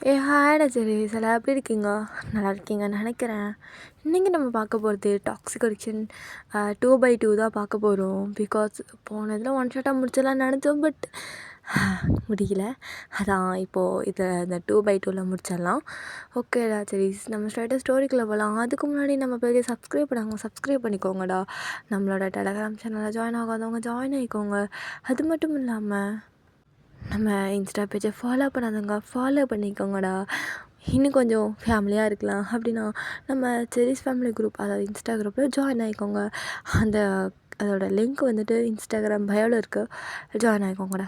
ஹாய்டா series எல்லாம் எப்படி இருக்கீங்க? நல்லா இருக்கீங்கன்னு நினைக்கிறேன். இன்றைக்கி நம்ம பார்க்க போகிறது டாக்ஸிக் அடிக்ஷன் 2/2 தான் பார்க்க போகிறோம். பிகாஸ் போனதில் ஒன் ஷாட்டாக முடிச்சிடலாம்னு நினச்சோம், பட் முடியல. அதான் இப்போது இதை இந்த 2/2 முடிச்சிடலாம். ஓகேடா சீரிஸ், நம்ம ஸ்ட்ரைட்டாக ஸ்டோரிக்குள்ளே போகலாம். அதுக்கு முன்னாடி நம்ம பேஜை சப்ஸ்கிரைப் பண்ணிக்கோங்கடா. நம்மளோட டெலகிராம் சேனலில் ஜாயின் ஆகாதவங்க ஜாயின் ஆகிக்கோங்க. அது மட்டும் இல்லாமல் நம்ம இன்ஸ்டா பேஜை ஃபாலோ பண்ணாதவங்க ஃபாலோ பண்ணிக்கோங்கடா. இன்னும் கொஞ்சம் ஃபேமிலியாக இருக்கலாம் அப்படின்னா நம்ம செரிஸ் ஃபேமிலி குரூப், அதாவது இன்ஸ்டா குரூப்பில் ஜாயின் ஆகிக்கோங்க. அதோட லிங்க் வந்துட்டு இன்ஸ்டாகிராம் பயோவில் இருக்குது, ஜாயின் ஆகிக்கோங்கடா.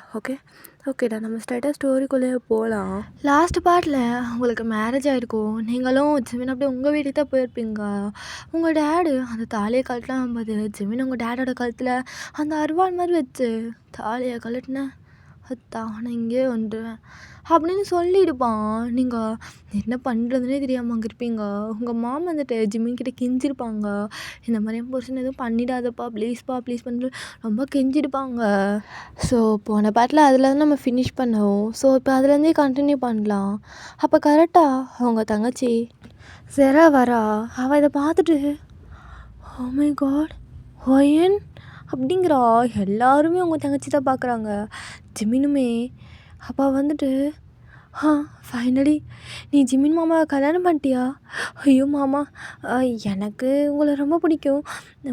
ஓகேடா, நம்ம ஸ்ட்ரைட்டாக ஸ்டோரிக்குள்ளேயே போகலாம். லாஸ்ட் பார்ட்டில் உங்களுக்கு மேரேஜ் ஆகிருக்கும். நீங்களும் ஜிமின் அப்படியே உங்கள் வீட்டுக்கு தான் போயிருப்பீங்க. உங்கள் டேடு அந்த தாலியை கழட்டலாம் போது ஜிமின் உங்கள் டேடோட கழுத்தில் அந்த அருவாள் மாதிரி வச்சு தாலியை கழட்டினேன், அதான் நான் இங்கே வந்துடுவேன் அப்படின்னு சொல்லியிருப்பான். நீங்கள் என்ன பண்ணுறதுனே தெரியாமல் அங்கே இருப்பீங்க. உங்கள் மாமா வந்துட்டு ஜிம்மின்கிட்ட கெஞ்சிருப்பாங்க, இந்த மாதிரி என் புருஷன் எதுவும் பண்ணிடாதப்பா ப்ளீஸ் பண்ணி ரொம்ப கெஞ்சிருப்பாங்க. ஸோ போன பாட்டில் அதில் தான் நம்ம ஃபினிஷ் பண்ணோம். ஸோ இப்போ அதுலேருந்தே கண்டினியூ பண்ணலாம். அப்போ கரெக்டாக அவங்க தங்கச்சி செரா வரா. அவள் இதை பார்த்துட்டு ஓ மை காட் ஒயன் அப்படிங்கிறா. எல்லாருமே அவங்க தங்கச்சி தான் பார்க்குறாங்க, ஜிமினுமே. அப்பா வந்துட்டு ஃபைனலி நீ ஜிமின் மாமாவை கல்யாணம் பண்ணிட்டியா? ஐயோ மாமா, எனக்கு உங்களை ரொம்ப பிடிக்கும்.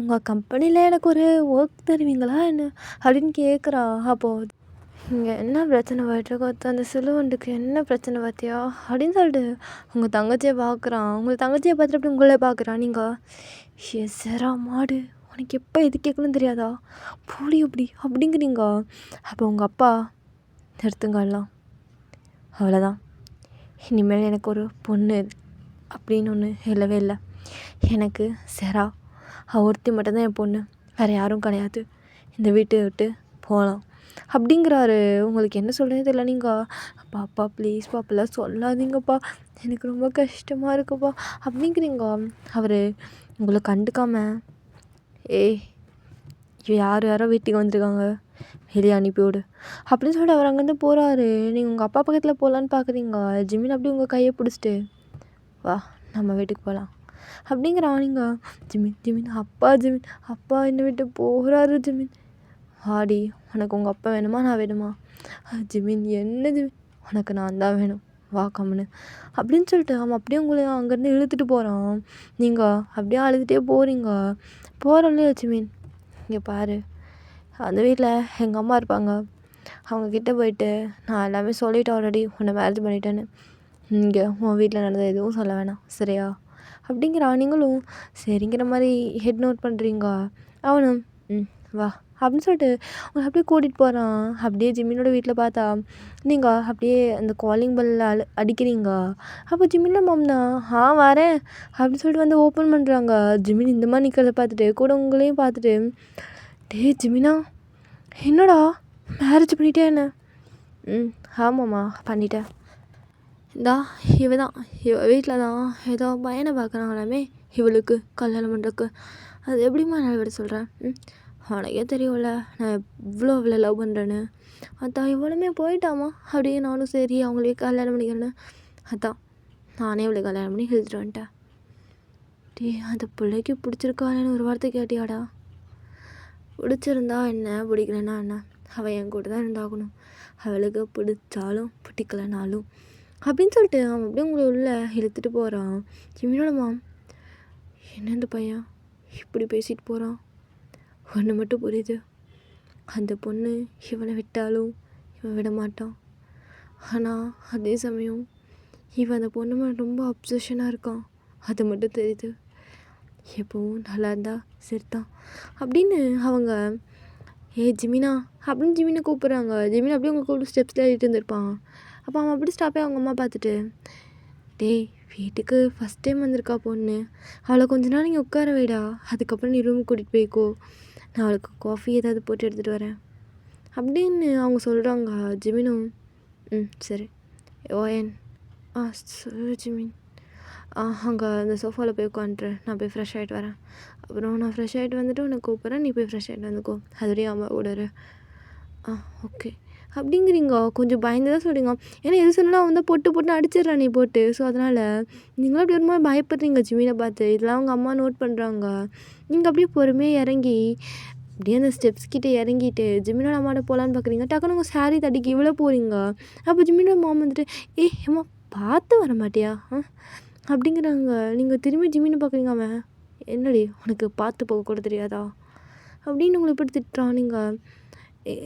உங்கள் கம்பெனியில் எனக்கு ஒரு ஒர்க் தருவீங்களா என்ன அப்படின்னு கேட்குறா. அப்போது இங்கே என்ன பிரச்சனை போய்ட்டுருக்கோ, அந்த சிலுவண்டுக்கு என்ன பிரச்சனை பார்த்தியா அப்படின்னு சொல்லிட்டு உங்கள் தங்கச்சியை பார்க்குறான். உங்கள் தங்கச்சியை பார்த்துட்டு அப்படி உங்களே பார்க்குறான். நீங்கள் எசரா மாடு, உனக்கு எப்போ எது கேட்கணும்னு தெரியாதா, போடி அப்படிங்கிறீங்க. அப்போ உங்கள் அப்பா நிறுத்துங்கலாம், அவ்வளோதான், இனிமேல் எனக்கு ஒரு பொண்ணு அப்படின்னு ஒன்று இல்லவே இல்லை. எனக்கு செரா ஒருத்தி மட்டும்தான் என் பொண்ணு, வேறு யாரும் கிடையாது. இந்த வீட்டை விட்டு போகலாம் அப்படிங்கிறாரு. உங்களுக்கு என்ன சொல்கிறதே தெரியல. நீங்கள் அப்பா ப்ளீஸ் அப்படிலாம் சொல்லாதீங்கப்பா, எனக்கு ரொம்ப கஷ்டமாக இருக்குப்பா அப்படிங்கிறீங்க. அவர் உங்களை கண்டுக்காமல் யாரோ வீட்டுக்கு வந்திருக்காங்க, வெளியே அனுப்பிவிடு அப்படின்னு சொல்லிட்டு அவர் அங்கேருந்து போகிறாரு. நீங்கள் உங்கள் அப்பா பக்கத்தில் போகலான்னு பார்க்குறீங்க. ஜிமின் அப்படி உங்கள் கையை பிடிச்சிட்டு வா நம்ம வீட்டுக்கு போகலாம் அப்படிங்கிறான். நீங்கள் ஜிமின் அப்பா என்னை விட்டு போகிறாரு. ஜிமின் வாடி, உனக்கு உங்கள் அப்பா வேணுமா நான் வேணுமா? ஜிமின் என்ன ஜிமின், உனக்கு நான் தான் வேணும், வா கம்முன்னு அப்படின்னு சொல்லிட்டு அவன் அப்படியே உங்களை அங்கேருந்து இழுத்துட்டு போகிறான். நீங்கள் அப்படியே அழுதுகிட்டே போகிறோம்லையே ஜிமின், இங்கே பாரு, அந்த வீட்டில் எங்கள் அம்மா இருப்பாங்க, அவங்கக்கிட்ட போயிட்டு நான் எல்லாமே சொல்லிவிட்டேன் ஆல்ரெடி, உன்னை மேரேஜ் பண்ணிட்டேன்னு. இங்கே உன் வீட்டில் நடந்தது எதுவும் சொல்ல வேணாம் சரியா அப்படிங்கிறா. நீங்களும் சரிங்கிற மாதிரி ஹெட் நோட் பண்ணுறீங்க. அவனும் வா அப்படின்னு சொல்லிட்டு உங்களை அப்படியே கூட்டிகிட்டு போகிறான். அப்படியே ஜிமினோட வீட்டில் பார்த்தா நீங்கள் அப்படியே அந்த காலிங் பெல்ல அடிக்கிறீங்க. அப்போ ஜிமின்ல மாம்னா வரேன் அப்படின்னு சொல்லிட்டு வந்து ஓப்பன் பண்ணுறாங்க. ஜிமின் இந்த மாதிரி நிற்கிறத பார்த்துட்டு கூட உங்களையும் பார்த்துட்டு, டே ஜிமினா என்னடா மேரேஜ் பண்ணிட்டே என்ன? ஆமாம்மா பண்ணிட்டேன். இவ வீட்டில் தான் ஏதோ பையனை பார்க்குறாங்களாமே, இவளுக்கு கல்யாணம் பண்ணுறக்கு. அது எப்படிம்மா நான் விட சொல்கிறேன்? உனக்கே தெரியும்ல நான் இவ்வளோ லவ் பண்ணுறேன்னு. அதான் இவ்வளோமே போயிட்டாமா அப்படியே நானும் சரி அவங்களே கல்யாணம் பண்ணிக்கிறேன்னு, அதான் நானே இவளை கல்யாணம் பண்ணி இழுத்துட்டு வந்துட்டேன். டே அந்த பிள்ளைக்கு பிடிச்சிருக்காளேன்னு ஒரு வார்த்தை கேட்டியாடா? பிடிச்சிருந்தா என்ன, பிடிக்கலன்னா என்ன, அவள் என் கூட தான் இருந்தாகணும், அவளுக்கு பிடிச்சாலும் பிடிக்கலனாலும் அப்படின்னு சொல்லிட்டு அவன் அப்படியே உங்களை உள்ள இழுத்துட்டு போகிறான். ஜிமினோட மாம், என்ன இந்த பையன் இப்படி பேசிட்டு போகிறான்? ஒன்று மட்டும் புரியுது, அந்த பொண்ணு இவனை விட்டாலும் இவன் விட மாட்டான். ஆனால் அதே சமயம் இவன் அந்த பொண்ணு மேலே ரொம்ப அப்சஷனாக இருக்கான், அது மட்டும் தெரியுது. எப்போவும் நல்லா இருந்தா சரிதான் அப்படின்னு அவங்க ஜிமினா அப்படின்னு ஜிமினை கூப்பிட்றாங்க. ஜிமின் அப்படியே அவங்க கூட ஸ்டெப்ஸில் ஏறிட்டு இருந்திருப்பான். அப்போ அவன் அப்படி ஸ்டாப்பே அவங்க அம்மா பார்த்துட்டு, டேய் வீட்டுக்கு ஃபஸ்ட் டைம் வந்திருக்கா பொண்ணு, அவளை கொஞ்ச நாள் நீங்கள் உட்கார வைடா, அதுக்கப்புறம் நீ ரூமுக்கு கூட்டிகிட்டு போய்க்கோ, நான் அவளுக்கு காஃபி ஏதாவது போட்டு எடுத்துகிட்டு வரேன் அப்படின்னு அவங்க சொல்கிறாங்க. ஜிமினும் சரி ஓயன் சரி ஜிமின், அங்கே அந்த சோஃபாவில் போய் உட்காந்துட்டு நான் போய் ஃப்ரெஷ் ஆகிட்டு வரேன், அப்புறம் நான் ஃப்ரெஷ் ஆகிட்டு வந்துட்டு உனக்கு கூப்பிட்றேன், நீ போய் ஃப்ரெஷ் ஆகிட்டு வந்துக்கோ, அதுலேயும் அம்மா கூட இரு. ஓகே அப்படிங்கிறீங்க. கொஞ்சம் பயந்து தான் சொல்கிறீங்க. ஏன்னா எது சொன்னாலும் அவன் தான் பொட்டு பொட்டுன்னு அடிச்சிடுறானே போட்டு. ஸோ அதனால் நீங்களும் அப்படி ஒரு மாதிரி பயப்படுறீங்க ஜிமினை பார்த்து. இதெல்லாம் அவங்க அம்மா நோட் பண்ணுறாங்க. நீங்கள் அப்படியே பொறுமையாக இறங்கி அப்படியே அந்த ஸ்டெப்ஸ் கிட்டே இறங்கிட்டு ஜிமினோட அம்மாட்ட போகலான்னு பார்க்குறீங்க. டக்குனு உங்கள் சாரி தட்டிக்கு இவ்வளோ போகிறீங்க. அப்போ ஜிமினோட மாம் வந்துட்டு ஏம்மா பார்த்து வர மாட்டியா அப்படிங்கிறாங்க. நீங்கள் திரும்பி ஜிமினை பார்க்குறீங்க. அவன் என்னடி உனக்கு பார்த்து போக கூட தெரியாதா அப்படின்னு உங்களை எப்படி திட்டுறான். நீங்கள்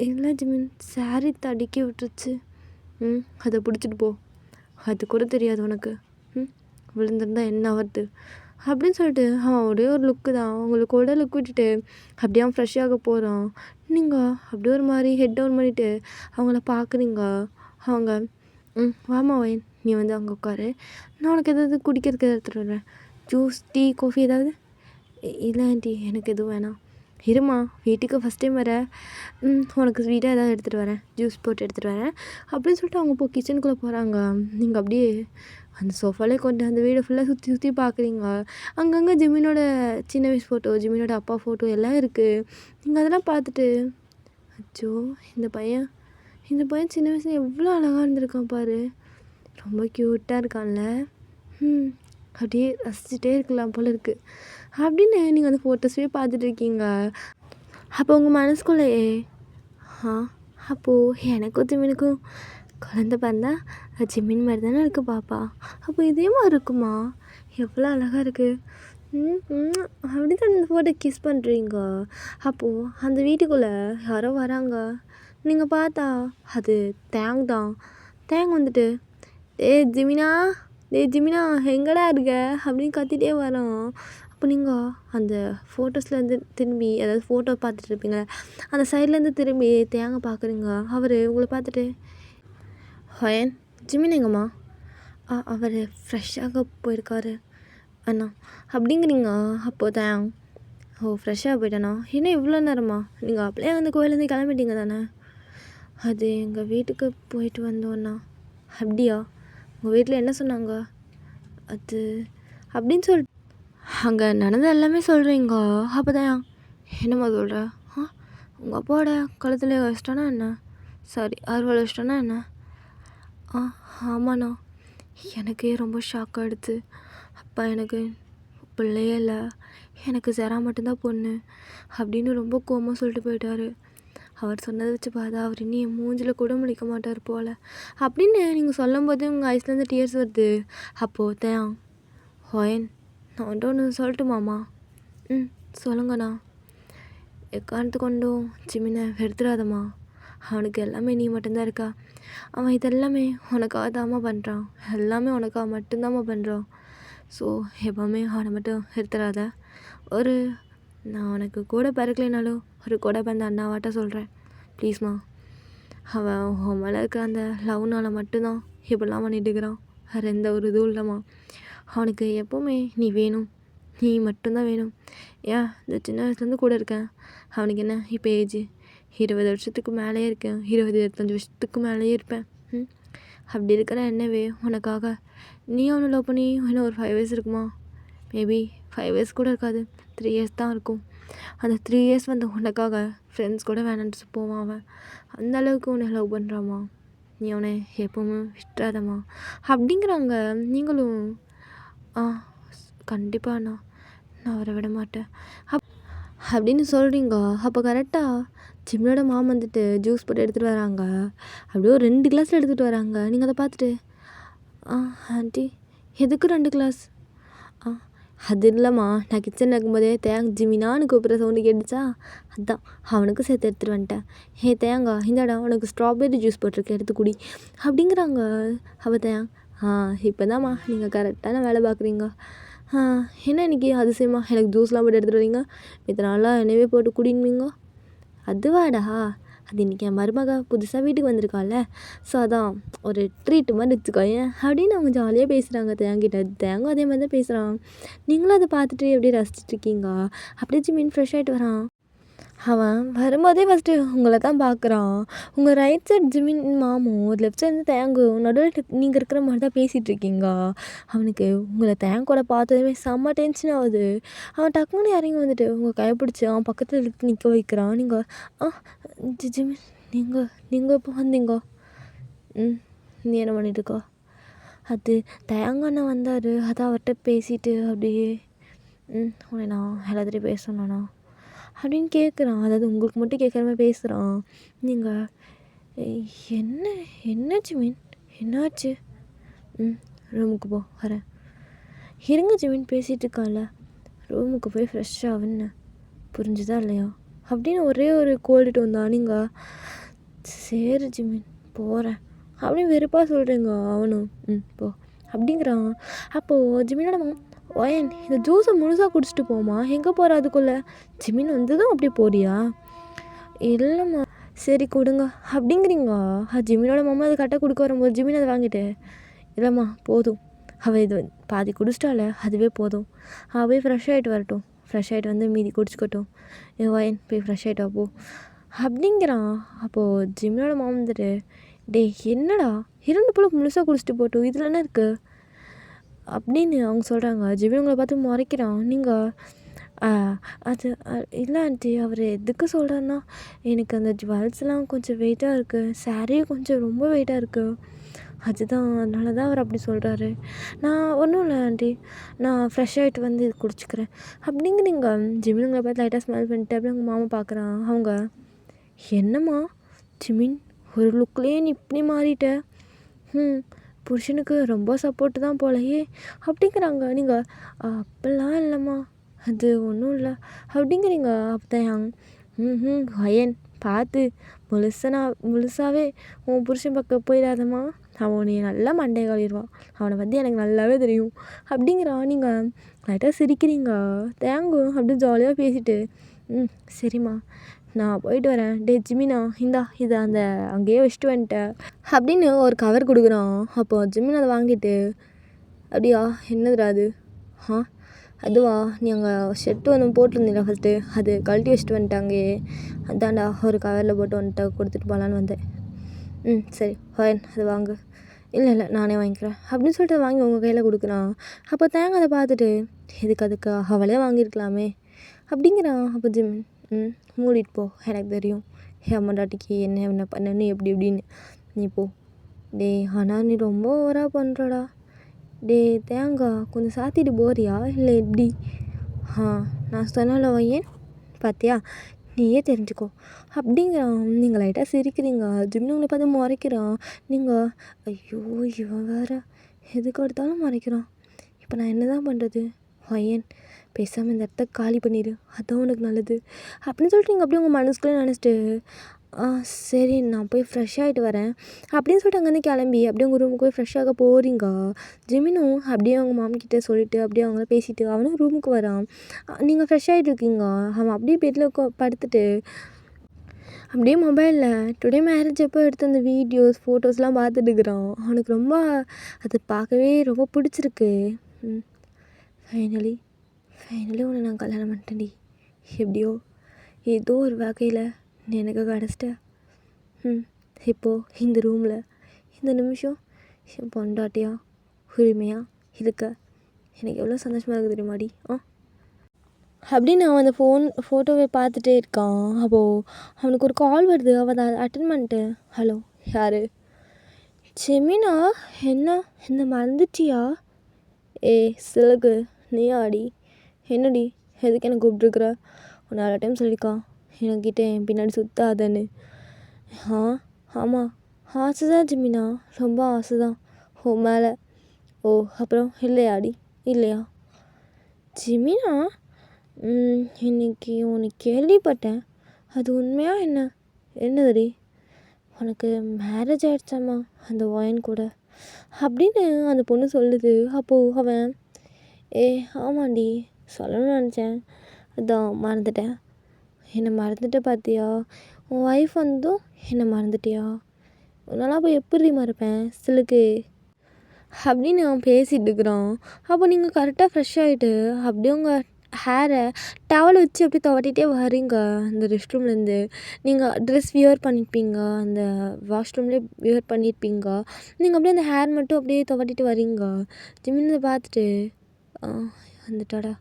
இல்லை ஜிமின் சாரி தடுக்கி விட்டுருச்சு. அதை பிடிச்சிட்டு போ, அது கூட தெரியாது உனக்கு. விழுந்திருந்தா என்ன ஆகுது அப்படின்னு சொல்லிட்டு அவன் ஒரே ஒரு லுக்கு தான் உங்களுக்கு கூட லுக் விட்டுட்டு அப்படியே அவன் ஃப்ரெஷ்ஷாக போகிறான். நீங்கள் அப்படியே ஒரு மாதிரி ஹெட் டவுன் பண்ணிவிட்டு அவங்கள பார்க்குறீங்க. அவங்க வாமா வைன், நீ வந்து அங்கே உட்காரு, நான் உனக்கு எதாவது குடிக்கிறதுக்கு எடுத்துகிட்டு வரேன். ஜூஸ், டீ, காஃபி ஏதாவது. இல்லை ஆண்டி எனக்கு எதுவும் வேணாம். இருமா, வீட்டுக்கு ஃபஸ்ட் டைம் வர, உனக்கு ஸ்வீட்டாக ஏதாவது எடுத்துகிட்டு வரேன், ஜூஸ் போட்டு எடுத்துகிட்டு வரேன் அப்படின்னு சொல்லிட்டு அவங்க இப்போ கிச்சனுக்குள்ளே போகிறாங்க. நீங்கள் அப்படியே அந்த சோஃபாலே கொண்டு அந்த வீடை ஃபுல்லாக சுற்றி சுற்றி பார்க்குறீங்க. அங்கங்கே ஜிமினோட சின்ன வயசு ஃபோட்டோ, ஜிமினோட அப்பா ஃபோட்டோ எல்லாம் இருக்குது. நீங்கள் அதெல்லாம் பார்த்துட்டு அச்சோ இந்த பையன் சின்ன வயசில் எவ்வளோ அழகாக இருந்திருக்கான் பாரு, ரொம்ப க்யூட்டாக இருக்கான்ல, அப்படியே ரசிச்சுட்டே இருக்கலாம் போல் இருக்குது அப்படின்னு நீங்கள் அந்த ஃபோட்டோஸே பார்த்துட்ருக்கீங்க. அப்போ உங்கள் மனசுக்குள்ளேயே அப்போது எனக்கும் ஜிமினுக்கும் குழந்த பிறந்தா ஜிமின் மாதிரி தானே இருக்குது பாப்பா, அப்போ இதே மாதிரி இருக்குமா, எவ்வளோ அழகாக இருக்குது அப்படி தான் அந்த ஃபோட்டோ கிஸ் பண்ணுறீங்க. அப்போது அந்த வீட்டுக்குள்ளே யாரோ வராங்க. நீங்கள் பார்த்தா அது தேங் தான். தேங் வந்துட்டு ஜிமினா எங்கடா இருக்க அப்படின்னு கத்திட்டே வரோம். அப்போ நீங்கள் அந்த ஃபோட்டோஸ்லேருந்து திரும்பி, அதாவது ஃபோட்டோ பார்த்துட்டு இருப்பீங்க, அந்த சைட்லேருந்து திரும்பி தேங்க பார்க்குறீங்க. அவர் உங்களை பார்த்துட்டு ஹயன் ஜிமின் எங்கம்மா, அவர் ஃப்ரெஷ்ஷாக போயிருக்காரு அண்ணா அப்படிங்கிறீங்க. அப்போது தேங் ஃப்ரெஷ்ஷாக போயிட்டானா, என்ன இவ்வளோ நேரமா, நீங்கள் அப்படியே அந்த கோயிலேருந்து கிளம்பிட்டீங்க தானே. அது எங்கள் வீட்டுக்கு போயிட்டு வந்தோண்ணா. அப்படியா, உங்கள் வீட்டில் என்ன சொன்னாங்க அது அப்படின்னு சொல்லிட்டு அங்கே நடந்த எல்லாமே சொல்கிறீங்க. அப்போ தான் என்னம்மா சொல்கிற, உங்கள் அப்பாவோட கழுத்தில் வச்சிட்டானா என்ன, சாரி அறுவலை வச்சிட்டானா என்ன. ஆமாண்ணா, எனக்கே ரொம்ப ஷாக் ஆகிடுச்சு. அப்பா எனக்கு பிள்ளையே இல்லை, எனக்கு ஜெரா மட்டும்தான் பொண்ணு அப்படின்னு ரொம்ப கோவமாக சொல்லிட்டு போயிட்டார். அவர் சொன்னதை வச்சு பார்த்தா அவர் இன்னும் என் மூஞ்சில் கூட முழிக்க மாட்டார் போல் அப்படின்னு நீங்கள் சொல்லும் போது உங்கள் ஐஸ்லேருந்து டியர்ஸ் வருது. அப்போது தான் ஹோயன் நான் வந்துட்டு ஒன்று சொல்லட்டுமாம்மா. சொல்லுங்கண்ணா. எக்காரணத்து கொண்டும் ஜிமினை வெறுத்துடாதம்மா, அவனுக்கு எல்லாமே நீ மட்டும்தான் இருக்கா, அவன் இதெல்லாமே உனக்காக தாம்மா பண்ணுறான், எல்லாமே உனக்காக மட்டும்தாம்மா பண்ணுறான். ஸோ எப்போவுமே அவனை மட்டும் வெறுத்துடாத. நான் உனக்கு கூட பிறக்கலைனாலும் ஒரு கூட பிறந்த அண்ணாவாட்ட சொல்கிறேன் ப்ளீஸ்மா. அவன் உன் மேலே இருக்க அந்த லவ்னால் மட்டும்தான் இப்படிலாம் பண்ணிட்டுக்கிறான், வேறு எந்த ஒரு இதுவும் இல்லைம்மா. அவனுக்கு எப்போவுமே நீ வேணும், நீ மட்டும்தான் வேணும். ஏன் இந்த சின்ன வயசுலேருந்து கூட இருக்கேன். அவனுக்கு என்ன இப்போ ஏஜ் 20 வருஷத்துக்கு மேலேயே இருக்கேன், 20-25 வருஷத்துக்கு மேலேயே இருப்பேன். அப்படி இருக்கிற என்னவே உனக்காக நீ அவனை லவ் பண்ணி இன்னும் ஒரு 5 இயர்ஸ் இருக்குமா, மேபி 5 இயர்ஸ் கூட இருக்காது, 3 இயர்ஸ் தான் இருக்கும். அந்த 3 இயர்ஸ் வந்து உனக்காக ஃப்ரெண்ட்ஸ் கூட வேணான்ட்டு போவான் அவன். அந்த அளவுக்கு உன்னை லவ் பண்ணுறாம்மா, நீ அவனை எப்போவுமே விட்டுறாதம்மா அப்படிங்கிறாங்க. நீங்களும் கண்டிப்பாண்ணா, நான் அவரை விட மாட்டேன் அப்படின்னு சொல்கிறீங்க. அப்போ கரெக்டாக ஜிம்னோட மாம் வந்துட்டு ஜூஸ் போட்டு எடுத்துகிட்டு வராங்க. அப்படியே ஒரு 2 கிளாஸில் எடுத்துகிட்டு வராங்க. நீங்கள் அதை பார்த்துட்டு ஆண்டி எதுக்கு 2 கிளாஸ், அது இல்லைம்மா, நான் கிச்சனில் இருக்கும்போதே ஜிமினான்னு கூப்பிட்ற சவுண்டு கேட்டுச்சா, அதுதான் அவனுக்கு சேர்த்து எடுத்துகிட்டு வந்துட்டேன். தேங்காய் இந்தாடா உனக்கு ஸ்ட்ராபெர்ரி ஜூஸ் போட்டிருக்கேன் எடுத்து குடி அப்படிங்கிறாங்க. அப்போ இப்போ தான்மா நீங்கள் கரெக்டான வேலை பார்க்குறீங்க. என்ன இன்றைக்கி அதிசயமா எனக்கு ஜூஸ்லாம் போட்டு எடுத்துகிட்டு வரீங்க, இத்தனை நாளாக என்னவே போட்டு குடின்வீங்க. அதுவாடா, அது இன்றைக்கி என் மருமக புதுசாக வீட்டுக்கு வந்திருக்காள்ல, ஸோ அதான் ஒரு ட்ரீட்டு மாதிரி வச்சுக்கோயேன் அப்படின்னு அவங்க ஜாலியாக பேசுகிறாங்க. தேங்கிட்ட தேங்கும் அதே மாதிரி தான் பேசுகிறான். நீங்களும் அதை பார்த்துட்டு அப்படியே ரசிச்சிட்ருக்கீங்க. அப்படியே ஜிமின் ஃப்ரெஷ் ஆகிட்டு வரான். அவன் வரும்போதே ஃபஸ்ட்டு உங்களை தான் பார்க்குறான். உங்கள் ரைட் சைட் ஜிமின் மாமும் லெஃப்ட் சைடு தேங்கும் நடுவில் நீங்கள் இருக்கிற மாதிரி தான் பேசிகிட்ருக்கீங்க. அவனுக்கு உங்களை தேங்கோட பார்த்ததுமே செம்ம டென்ஷன் ஆகுது. அவன் டக்குன்னு இறங்கி வந்துட்டு உங்கள் கையை பிடிச்சி அவன் பக்கத்தில் இழுத்து நிற்க வைக்கிறான். நீங்கள் ஜிமின் நீங்கள் எப்போ வந்தீங்க? நீ என்ன பண்ணிட்டுருக்கா? அது தயங்கண்ணா வந்தார், அதான் அவர்கிட்ட பேசிட்டு அப்படியே உன்னை நான் எல்லாத்துட்டையும் பேசணுண்ணா அப்படின்னு கேட்குறான். அதாவது உங்களுக்கு மட்டும் கேட்குற மாதிரி பேசுகிறான். நீங்கள் என்ன என்னாச்சு மீன், என்னாச்சு? ரூமுக்கு போ, வரேன். இருங்க ஜிமின், பேசிகிட்டு இருக்கான்ல, ரூமுக்கு போய் ஃப்ரெஷ் ஆகுன்னு புரிஞ்சுதா இல்லையா அப்படின்னு ஒரே ஒரு கோல்டுட்டு வந்தான். நீங்கள் சரி ஜிமின் போகிறேன் அப்படின்னு வெறுப்பாக சொல்கிறீங்க. அவனும் போ அப்படிங்கிறான். அப்போது ஜிமினோட ஒயன் இந்த ஜூஸை முழுசாக குடிச்சிட்டு போமா, எங்கே போகிற அதுக்குள்ளே? ஜிமின் வந்ததும் அப்படி போறியா? இல்லைம்மா. சரி கொடுங்க அப்படிங்கிறீங்க. ஜிமினோட மாமா அதை கரெக்டாக கொடுக்க வரும்போது ஜிமின் அதை வாங்கிட்டு, இல்லைம்மா போதும், அவள் இது பாதி குடிச்சிட்டால, அதுவே போதும், அவள் போய் ஃப்ரெஷ் ஆகிட்டு வரட்டும், ஃப்ரெஷ் ஆகிட்டு வந்து மீதி குடிச்சிக்கட்டும், ஒயன் போய் ஃப்ரெஷ் ஆகிட்டு அப்போ அப்படிங்கிறான். அப்போது ஜிமினோட மாமா வந்துட்டு, டே என்னடா 2 போல் முழுசாக குடிச்சிட்டு போட்டோம், இதில் என்ன இருக்குது அப்படின்னு அவங்க சொல்கிறாங்க. ஜிமின் உங்களை பார்த்து முறைக்கிறான். நீங்கள் அது இல்லை ஆண்டி, அவர் எதுக்கு சொல்கிறாருன்னா, எனக்கு அந்த ஜுவல்ஸ்லாம் கொஞ்சம் வெயிட்டாக இருக்குது, சாரியும் கொஞ்சம் ரொம்ப வெயிட்டாக இருக்குது, அதுதான், அதனால தான் அவர் அப்படி சொல்கிறாரு. நான் ஒன்றும் இல்லை ஆண்டி, நான் ஃப்ரெஷ் ஆகிட்டு வந்து இது குடிச்சிக்கிறேன் அப்படிங்கிறீங்க. ஜிமின் உங்களை பார்த்து லைட்டாக ஸ்மெல் பண்ணிட்டு அப்படி அவங்க மாமா பார்க்குறான். அவங்க என்னம்மா ஜிமின், ஒரு லுக்லேயே நீ இப்படி மாறிட்ட, புருஷனுக்கு ரொம்ப சப்போர்ட்டு தான் போலையே அப்படிங்கிறாங்க. நீங்கள் அப்பெல்லாம் இல்லைம்மா, அது ஒன்றும் இல்லை அப்படிங்கிறீங்க. அப்போதான் வயன் பார்த்து முழுசாகவே உன் புருஷன் பக்கம் போயிடாதம்மா, அவன் உன்னை நல்லா மண்டையை கழிடுவான், அவனை பற்றி எனக்கு நல்லாவே தெரியும் அப்படிங்கிறான். நீங்கள் லைட்டாக சிரிக்கிறீங்க. தேங்கும் அப்படின்னு ஜாலியாக பேசிட்டு, சரிம்மா நான் போயிட்டு வரேன். டே ஜிமினா, இந்தா இதை அந்த அங்கேயே வச்சுட்டு வந்துட்டேன் அப்படின்னு ஒரு கவர் கொடுக்குறான். அப்போது ஜிமின் அதை வாங்கிட்டு, அப்படியா என்னதுடா அது? அதுவா, நீ அங்கே ஷர்ட்டு ஒன்று போட்டிருந்தீங்களா ஃபஸ்ட்டு, அது கழட்டி வச்சுட்டு வந்துட்டாங்கே, அதான்டா ஒரு கவரில் போட்டு வந்துட்டு கொடுத்துட்டு போகலான்னு வந்தேன். சரி ஃபைன், அது வாங்கு. இல்லை நானே வாங்கிக்கிறேன் அப்படின்னு சொல்லிட்டு வாங்கி உங்கள் கையில் கொடுக்குறான். அப்போ தேங்க அதை பார்த்துட்டு, அதுக்கு அவளே வாங்கியிருக்கலாமே அப்படிங்கிறான். அப்போ ஜிமின், மூடிட்டு போ, எனக்கு தெரியும் என் பொண்டாட்டிக்கு என்ன பண்ணு எப்படி எப்படின்னு, நீ போ. டே ஆனால் நீ ரொம்ப ஓவராக பண்ணுறடா. டே தேங்கா, கொஞ்சம் சாத்திட்டு போறியா இல்லை எப்படி? நான் சொன்னால ஏன் பார்த்தியா, நீயே தெரிஞ்சுக்கோ அப்படிங்கிறான். நீங்கள் லைட்டாக சிரிக்கிறீங்க. ஜிமின் உங்களை பார்த்து முறைக்கிறான். நீங்கள் ஐயோ இவன் வேறு எதுக்கு எடுத்தாலும் முறைக்கிறான், இப்போ நான் என்ன தான் பண்ணுறது? ஒயன் பேசாமல் இந்த இடத்த காலி பண்ணிடு, அதுதான் உனக்கு நல்லது அப்படின்னு சொல்லிட்டு நீங்கள் அப்படியே உங்கள் மனசுக்குள்ளே நினச்சிட்டு, சரி நான் போய் ஃப்ரெஷ் ஆகிட்டு வரேன் அப்படின்னு சொல்லிட்டு அங்கேருந்து கிளம்பி அப்படியே உங்கள் ரூமுக்கு போய் ஃப்ரெஷ்ஷாக போகிறீங்க. ஜிமினும் அப்படியே அவங்க மாமிக்கிட்ட சொல்லிவிட்டு அப்படியே அவங்கள பேசிவிட்டு அவனும் ரூமுக்கு வரான். நீங்கள் ஃப்ரெஷ் ஆகிட்டு இருக்கீங்க. அவன் அப்படியே பெட்டில் படுத்துட்டு அப்படியே மொபைலில் டுடே மேரேஜ் எப்போ எடுத்த அந்த வீடியோஸ் ஃபோட்டோஸ்லாம் பார்த்துட்டு இருக்கிறான். அவனுக்கு ரொம்ப அது பார்க்கவே ரொம்ப பிடிச்சிருக்கு. ஃபைனலி உன்னை நான் கல்யாணம் பண்ணிட்டேன்டி, எப்படியோ ஏதோ ஒரு வகையில் நீ எனக்கு கிடச்சிட்ட. இப்போது இந்த ரூமில் இந்த நிமிஷம் என் பொண்டாட்டியா உரிமையாக இருக்க எனக்கு எவ்வளோ சந்தோஷமாக இருக்குது தெரியுமாடி அப்படின்னு அவன் அந்த ஃபோட்டோவை பார்த்துட்டே இருக்கான். அப்போது அவனுக்கு ஒரு கால் வருது. அவன் அதை அட்டன் பண்ணிட்டு, ஹலோ யார்? ஜெமினா, என்ன மறந்துட்டியா? சிலகு நீயாடி? என்னடி எதுக்கு எனக்கு கூப்பிட்ருக்குற? உன்னை நிறைய டைம் சொல்லியிருக்கா என்கிட்ட என் பின்னாடி சுத்தாதன்னு. ஆமாம் ஆசை தான் ஜிமினா, ரொம்ப ஆசை தான் உன் மேலே. அப்புறம் இல்லையாடி? இல்லையா ஜிமினா? இன்னைக்கு உனக்கு கேள்விப்பட்டேன், அது உண்மையா என்ன? என்னதுடி? உனக்கு மேரேஜ் ஆகிடுச்சாம்மா அந்த ஒயன் கூட அப்படின்னு அந்த பொண்ணு சொல்லுது. அப்போது அவன் ஆமாண்டி சொல்லணும்னு நினச்சேன், அதான் மறந்துட்டேன். என்னை மறந்துட்டு பார்த்தியா? உன் ஒய்ஃப் வந்ததும் என்னை மறந்துட்டியா? உன்னெல்லாம் போய் எப்படி மறப்பேன் சிலுக்கு அப்படின்னு அவன் பேசிகிட்டு இருக்கிறான். அப்போ நீங்கள் கரெக்டாக ஃப்ரெஷ் ஆகிட்டு அப்படியே உங்கள் ஹேரை டவல் வச்சு அப்படியே துவட்டிகிட்டே வரீங்க அந்த ரெஸ்ட் ரூம்லேருந்து. நீங்கள் ட்ரெஸ் வியர் பண்ணியிருப்பீங்க, அந்த வாஷ்ரூம்லேயே வியர் பண்ணியிருப்பீங்க. நீங்கள் அப்படியே அந்த ஹேர் மட்டும் அப்படியே துவட்டிட்டு வரீங்க. ஜிமின் பார்த்துட்டு, வந்துட்டாடா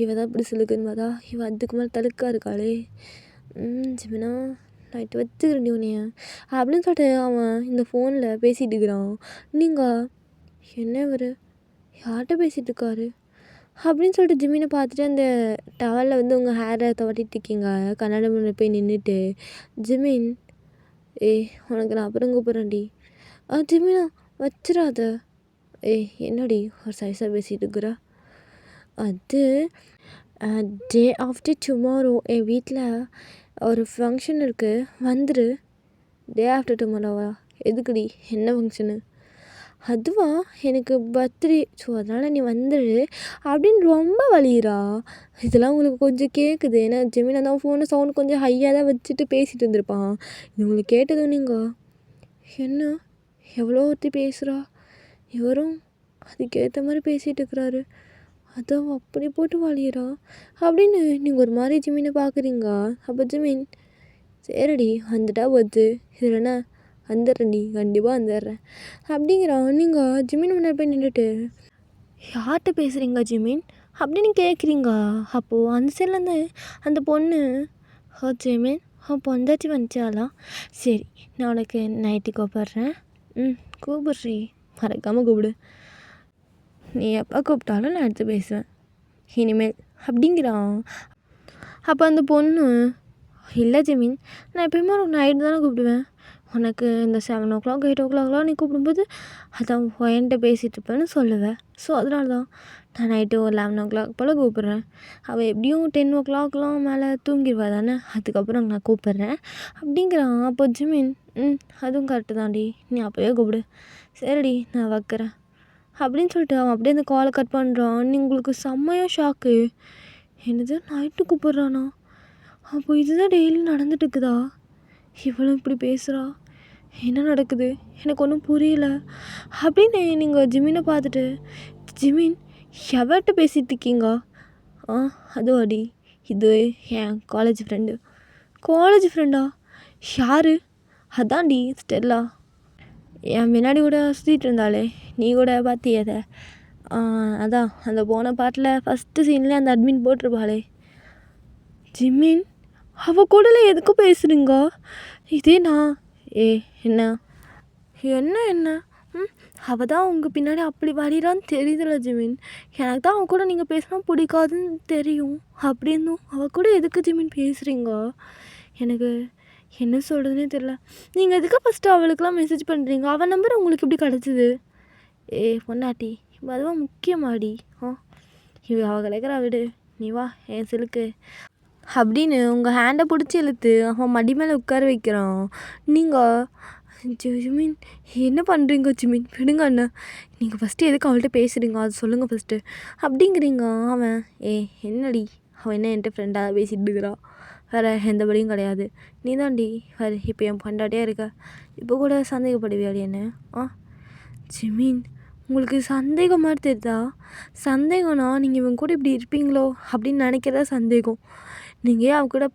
இவ தான் இப்படி சிலுக்குன்னு பார்த்தா, இவன் அதுக்கு மேலே தழுக்காக இருக்காளே. ஜிமினா நைட்டு வச்சுக்கிறேன்டி உன்னைய அப்படின்னு சொல்லிட்டு அவன் இந்த ஃபோனில் பேசிகிட்டு இருக்கிறான். நீங்கள் என்ன இவர் யார்கிட்ட பேசிகிட்டு இருக்காரு அப்படின்னு சொல்லிட்டு ஜிமினை பார்த்துட்டு அந்த டவலில் வந்து உங்கள் ஹேரை துவட்டிட்டு இருக்கீங்க. கண்ணாடி முன்னாடி போய் நின்றுட்டு, ஜிமின் உனக்கு நான் அப்புறம் கூப்பிட்றேன்டி. ஜிமினா வச்சிடாத. என்னடி ஒரு சைஸாக பேசிகிட்டு இருக்கிற? அது டே ஆஃப்டர் டுமாரோ என் வீட்டில் ஒரு ஃபங்க்ஷன் இருக்குது, வந்துடு. டே ஆஃப்டர் டுமாரோவா? எதுக்குடி, என்ன ஃபங்க்ஷனு? அதுவா, எனக்கு பர்த்டே, ஸோ அதனால் நீ வந்துடு அப்படின்னு ரொம்ப வலியுறா. இதெல்லாம் உங்களுக்கு கொஞ்சம் கேட்குது. ஏன்னா ஜெமினா தான் ஃபோனை சவுண்ட் கொஞ்சம் ஹையாக தான் வச்சுட்டு பேசிகிட்டு இருந்திருப்பான். இது உங்களுக்கு கேட்டதும் நீங்கள் என்ன எவ்வளோ ஒருத்தி பேசுகிறா, இவரும் அதுக்கேற்ற மாதிரி பேசிகிட்டு இருக்கிறாரு, அதான் அப்படி போட்டு வலியுறா அப்படின்னு நீங்கள் ஒரு மாதிரி ஜிமினை பார்க்குறீங்க. அப்போ ஜிமின் சரிடி வந்துட்டா போச்சு, இல்லைன்னா வந்துடுறேன்டி, கண்டிப்பாக வந்துடுறேன் அப்படிங்கிறான். நீங்கள் ஜிமின் முன்னாடி போய் நின்றுட்டு யார்கிட்ட பேசுகிறீங்க ஜிமின் அப்படின்னு கேட்குறீங்க. அப்போது அந்த சைட்லேருந்து அந்த பொண்ணு ஜிமின் பொந்தாச்சு வந்துச்சாலா, சரி நான் உனக்கு நைட்டு கூப்பிட்றேன். கூப்பிட்றி, மறக்காமல் கூப்பிடு, நீ எப்போ கூப்பிட்டாலும் நான் எடுத்து பேசுவேன் இனிமேல் அப்படிங்கிறான். அப்போ அந்த பொண்ணு இல்லை ஜிமின், நான் எப்பயுமே உனக்கு நைட்டு தானே கூப்பிடுவேன், உனக்கு இந்த 7 o'clock 8 o'clockலாம் நீ கூப்பிடும்போது அதான் என்கிட்ட பேசிகிட்டு இருப்பேன்னு சொல்லுவேன். ஸோ அதனால தான் நான் நைட்டு ஒரு 11 o'clock போல் கூப்பிட்றேன். அவள் எப்படியும் 10 o'clockலாம் மேலே தூங்கிடுவா தானே, அதுக்கப்புறம் நான் கூப்பிட்றேன் அப்படிங்கிறான். அப்போ ஜிமின் அதுவும் கரெக்டு தான்டி, நீ அப்போவே கூப்பிடு, சரிடி நான் வைக்கிறேன் அப்படின்னு சொல்லிட்டு அவன் அப்படியே அந்த காலை கட் பண்ணுறான். உங்களுக்கு செம்மையாக ஷாக்கு. என்னது நைட்டு கூப்பிட்றானா? அப்போ இதுதான் டெய்லி நடந்துட்டு இருக்குதா? இவளும் இப்படி பேசுகிறா, என்ன நடக்குது எனக்கு ஒன்றும் புரியல அப்படின்னு நீங்கள் ஜிமினை பார்த்துட்டு, ஜிமின் எவர்கிட்ட பேசிகிட்டு இருக்கீங்க? அதுவும் அடி, இது என் காலேஜ் ஃப்ரெண்டு. காலேஜ் ஃப்ரெண்டா? யார்? அதான்டி ஸ்டெல்லா, என் முன்னாடி கூட சுற்றிட்டு இருந்தாளே, நீ கூட பார்த்தியே அதை? அதான் அந்த போன பாட்டில் ஃபஸ்ட்டு சீன்லேயே அந்த அட்மின் போட்டிருப்பாளே. ஜிமின் அவள் கூடல எதுக்கு பேசுகிறீங்க? இதே நான் என்ன என்ன என்ன அவள் தான் உங்கள் பின்னாடி அப்படி வலிறான்னு தெரியுதுல ஜிமின், எனக்கு தான் அவன் கூட நீங்கள் பேசினா பிடிக்காதுன்னு தெரியும், அப்படின்னும் அவள் கூட எதுக்கு ஜிமின் பேசுகிறீங்க? எனக்கு என்ன சொல்கிறதுனே தெரில. நீங்கள் எதுக்கு ஃபஸ்ட்டு அவளுக்கெலாம் மெசேஜ் பண்ணுறீங்க? அவள் நம்பர் உங்களுக்கு எப்படி கிடச்சிது? பொண்டாட்டி இப்போ அதுவும் முக்கியமாடி. அவள் கிடைக்கிறா விடு, நீ வா என் சிலுக்கு அப்படின்னு உங்கள் ஹேண்டை பிடிச்சி இழுத்து அவன் மடி மேலே உட்கார வைக்கிறான். நீங்கள் ஜிமின் என்ன பண்ணுறீங்க ஜிமின், விடுங்க அண்ணன், நீங்கள் ஃபஸ்ட்டு எதுக்கு அவள்கிட்ட பேசுகிறீங்க அது சொல்லுங்கள் ஃபஸ்ட்டு அப்படிங்கிறீங்க. அவன் என்னடி, அவன் என்ன என்கிட்ட ஃப்ரெண்டாக பேசிகிட்டு இருக்கிறா, வேறு எந்த படியும் கிடையாது, நீ தான்டி வேறு இப்போ என் பொண்டாட்டியாக இருக்க, இப்போ கூட சந்தேகப்படுவியாடி என்ன? ஜிமின் உங்களுக்கு சந்தேகம் மாதிரி தெரியுதா? சந்தேகம்னா நீங்கள் இவங்க கூட இப்படி இருப்பீங்களோ அப்படின்னு நினைக்கிறதா சந்தேகம், நீங்கள் ஏன் அவ கூட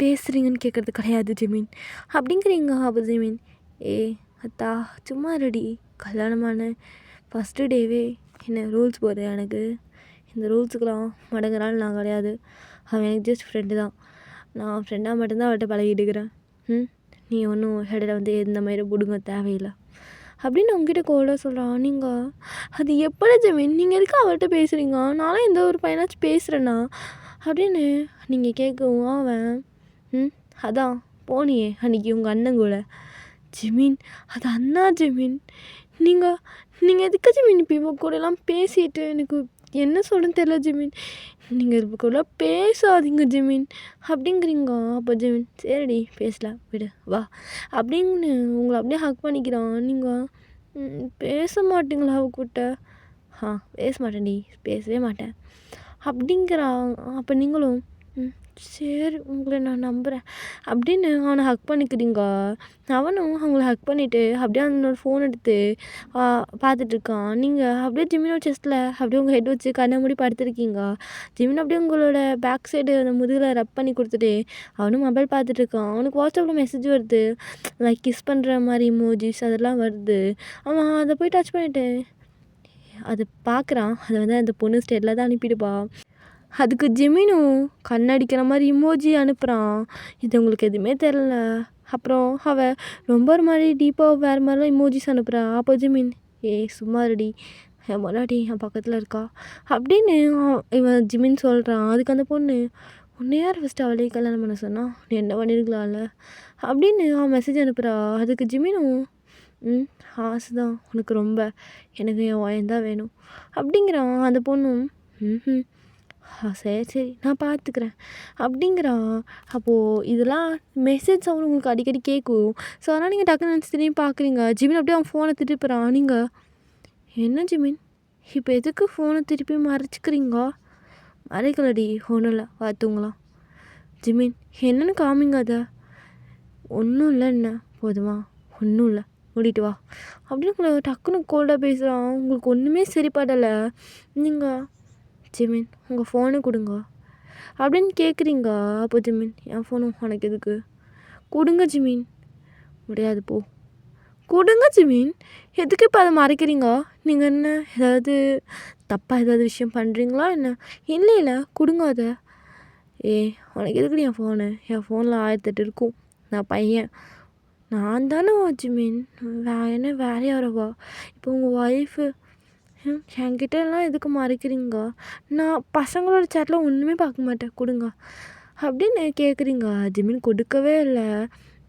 பேசுகிறீங்கன்னு கேட்குறது கிடையாது ஜிமின் அப்படிங்கிறீங்க. அப்போ ஜிமின் அத்தா சும்மா ரெடி, கல்யாணமான ஃபஸ்ட்டு டேவே என்ன ரூல்ஸ் போடுற, எனக்கு இந்த ரூல்ஸுக்கெலாம் மடங்குறான்னு நான் கிடையாது, அவன் எனக்கு ஜஸ்ட் ஃப்ரெண்டு தான், நான் ஃப்ரெண்டாக மட்டும்தான் அவள்கிட்ட பழகிட்டு இருக்கிறேன். நீ ஒன்றும் இடையில வந்து எந்த மாதிரி பிடுங்க தேவையில்லை அப்படின்னு அவங்ககிட்ட கோல்டாக சொல்கிறான். நீங்கள் அது எப்படி ஜிமின், நீங்கள் எதுக்கு அவள்கிட்ட பேசுகிறீங்க, நானும் எந்த ஒரு பையனாச்சும் பேசுகிறேன்னா அப்படின்னு நீங்கள் கேட்கவும் அவன் அதான் போனியே அன்றைக்கி உங்கள் அண்ணன் கூட. ஜிமின் அது அண்ணா ஜிமின், நீங்கள் எதுக்கு ஜிமின் இப்போ இவ கூடலாம் பேசிட்டு, எனக்கு என்ன சொல்லுன்னு தெரியல ஜிமின், நீங்கள் இப்போ கூட பேசாதீங்க ஜிமின் அப்படிங்கிறீங்க. அப்போ ஜிமின் சரிடி பேசலாம் விடு வா அப்படின்னு உங்களை அப்படியே ஹக் பண்ணிக்கிறான். நீங்கள் பேச மாட்டீங்களா அவகிட்ட? பேச மாட்டேன்டி, பேசவே மாட்டேன் அப்படிங்கிறான். அப்போ நீங்களும் சரி உங்களை நான் நம்புகிறேன் அப்படின்னு அவனை ஹக் பண்ணிக்கிறீங்க. அவனும் அவங்கள ஹக் பண்ணிவிட்டு அப்படியே அவனோட ஃபோன் எடுத்து பார்த்துட்ருக்கான். நீங்கள் அப்படியே ஜிமினோட செஸ்ட்டில் அப்படியே உங்கள் ஹெட் வச்சு கண்ணை மூடி படுத்துருக்கீங்க. ஜிமின் அப்படியே உங்களோட பேக் சைடு அந்த முதுகில் ரப் பண்ணி கொடுத்துட்டு அவனும் மொபைல் பார்த்துட்ருக்கான். அவனுக்கு வாட்ஸ்அப்பில் மெசேஜ் வருது, லைக் கிஸ் பண்ணுற மாதிரி இமோஜிஸ் அதெல்லாம் வருது. அவன் அதை போய் டச் பண்ணிவிட்டு அதை பார்க்குறான். அதை வந்து அந்த பொண்ணு ஸ்டேட்டில் தான் அனுப்பிடுப்பா. அதுக்கு ஜிமினும் கண்ணடிக்கிற மாதிரி இமோஜி அனுப்புகிறான். இது உங்களுக்கு எதுவுமே தெரில. அப்புறம் ரொம்ப ஒரு மாதிரி டீப்பாக வேறு மாதிரிலாம் இமோஜிஸ் அனுப்புகிறா. அப்போ ஜிமின், ஏய் சும்மா இருடி, என் பொண்டாட்டி என் பக்கத்தில் இருக்கா அப்படின்னு இவன் ஜிமின் சொல்கிறான். அதுக்கு அந்த பொண்ணு, உன்னை யார் ஃபஸ்ட்டு அவளே கல்யாணம் பண்ண சொன்னா, நீ என்ன பண்ணியிருக்கலாம்ல அப்படின்னு அவன் மெசேஜ் அனுப்புகிறா. அதுக்கு ஜிமினும், ஆசைதான் உனக்கு ரொம்ப, எனக்கு என் ஒயன் வேணும் அப்படிங்கிறான். அந்த பொண்ணும், ம் சரி சரி நான் பார்த்துக்கிறேன் அப்படிங்கிறான். அப்போது இதெல்லாம் மெசேஜ் சவுண்ட் உங்களுக்கு அடிக்கடி கேட்கும். ஸோ அதனால் நீங்கள் டக்குன்னு நினச்சி திரும்பி பார்க்குறீங்க. ஜிமின் அப்படியே அவன் ஃபோனை திருப்பிறான். நீங்கள், என்ன ஜிமின் இப்போ எதுக்கு ஃபோனை திருப்பி மறைச்சிக்கிறீங்க? மறைக்கலடி, ஒன்றும் இல்லை, பார்த்துங்களாம். ஜிமின், என்னென்னு காமிங்க அதை. ஒன்றும் இல்லை, என்ன போதுமா? ஒன்றும் இல்லை, மூடிட்டு வா அப்படின்னு உங்களை டக்குன்னு கோல்டாக பேசுகிறான். உங்களுக்கு ஒன்றுமே சரிப்படலை. நீங்கள், ஜிமின் உங்கள் ஃபோனை கொடுங்க அப்படின்னு கேட்குறீங்க. அப்போ ஜிமின், என் ஃபோனும் உனக்கு எதுக்கு? கொடுங்க ஜிமின். முடியாது போ. கொடுங்க ஜிமின். எதுக்கு இப்போ அதை மறைக்கிறீங்க? நீங்கள் என்ன ஏதாவது தப்பாக ஏதாவது விஷயம் பண்ணுறீங்களா என்ன? இல்லை இல்லை, கொடுங்க அதை. உனக்கு எதுக்குடி என் ஃபோனு? என் ஃபோனில் 1008 இருக்கும். நான் பையன். நான் தானே ஜிமின், என்ன வேற யாரவா? இப்போ உங்கள் ஒய்ஃபு என்கிட்ட எல்லாம் எதுக்கு மறைக்கிறீங்க? நான் பசங்களோட சேட்டில் ஒன்றுமே பார்க்க மாட்டேன், கொடுங்க அப்படின்னு கேட்குறீங்க. ஜிமின் கொடுக்கவே இல்லை.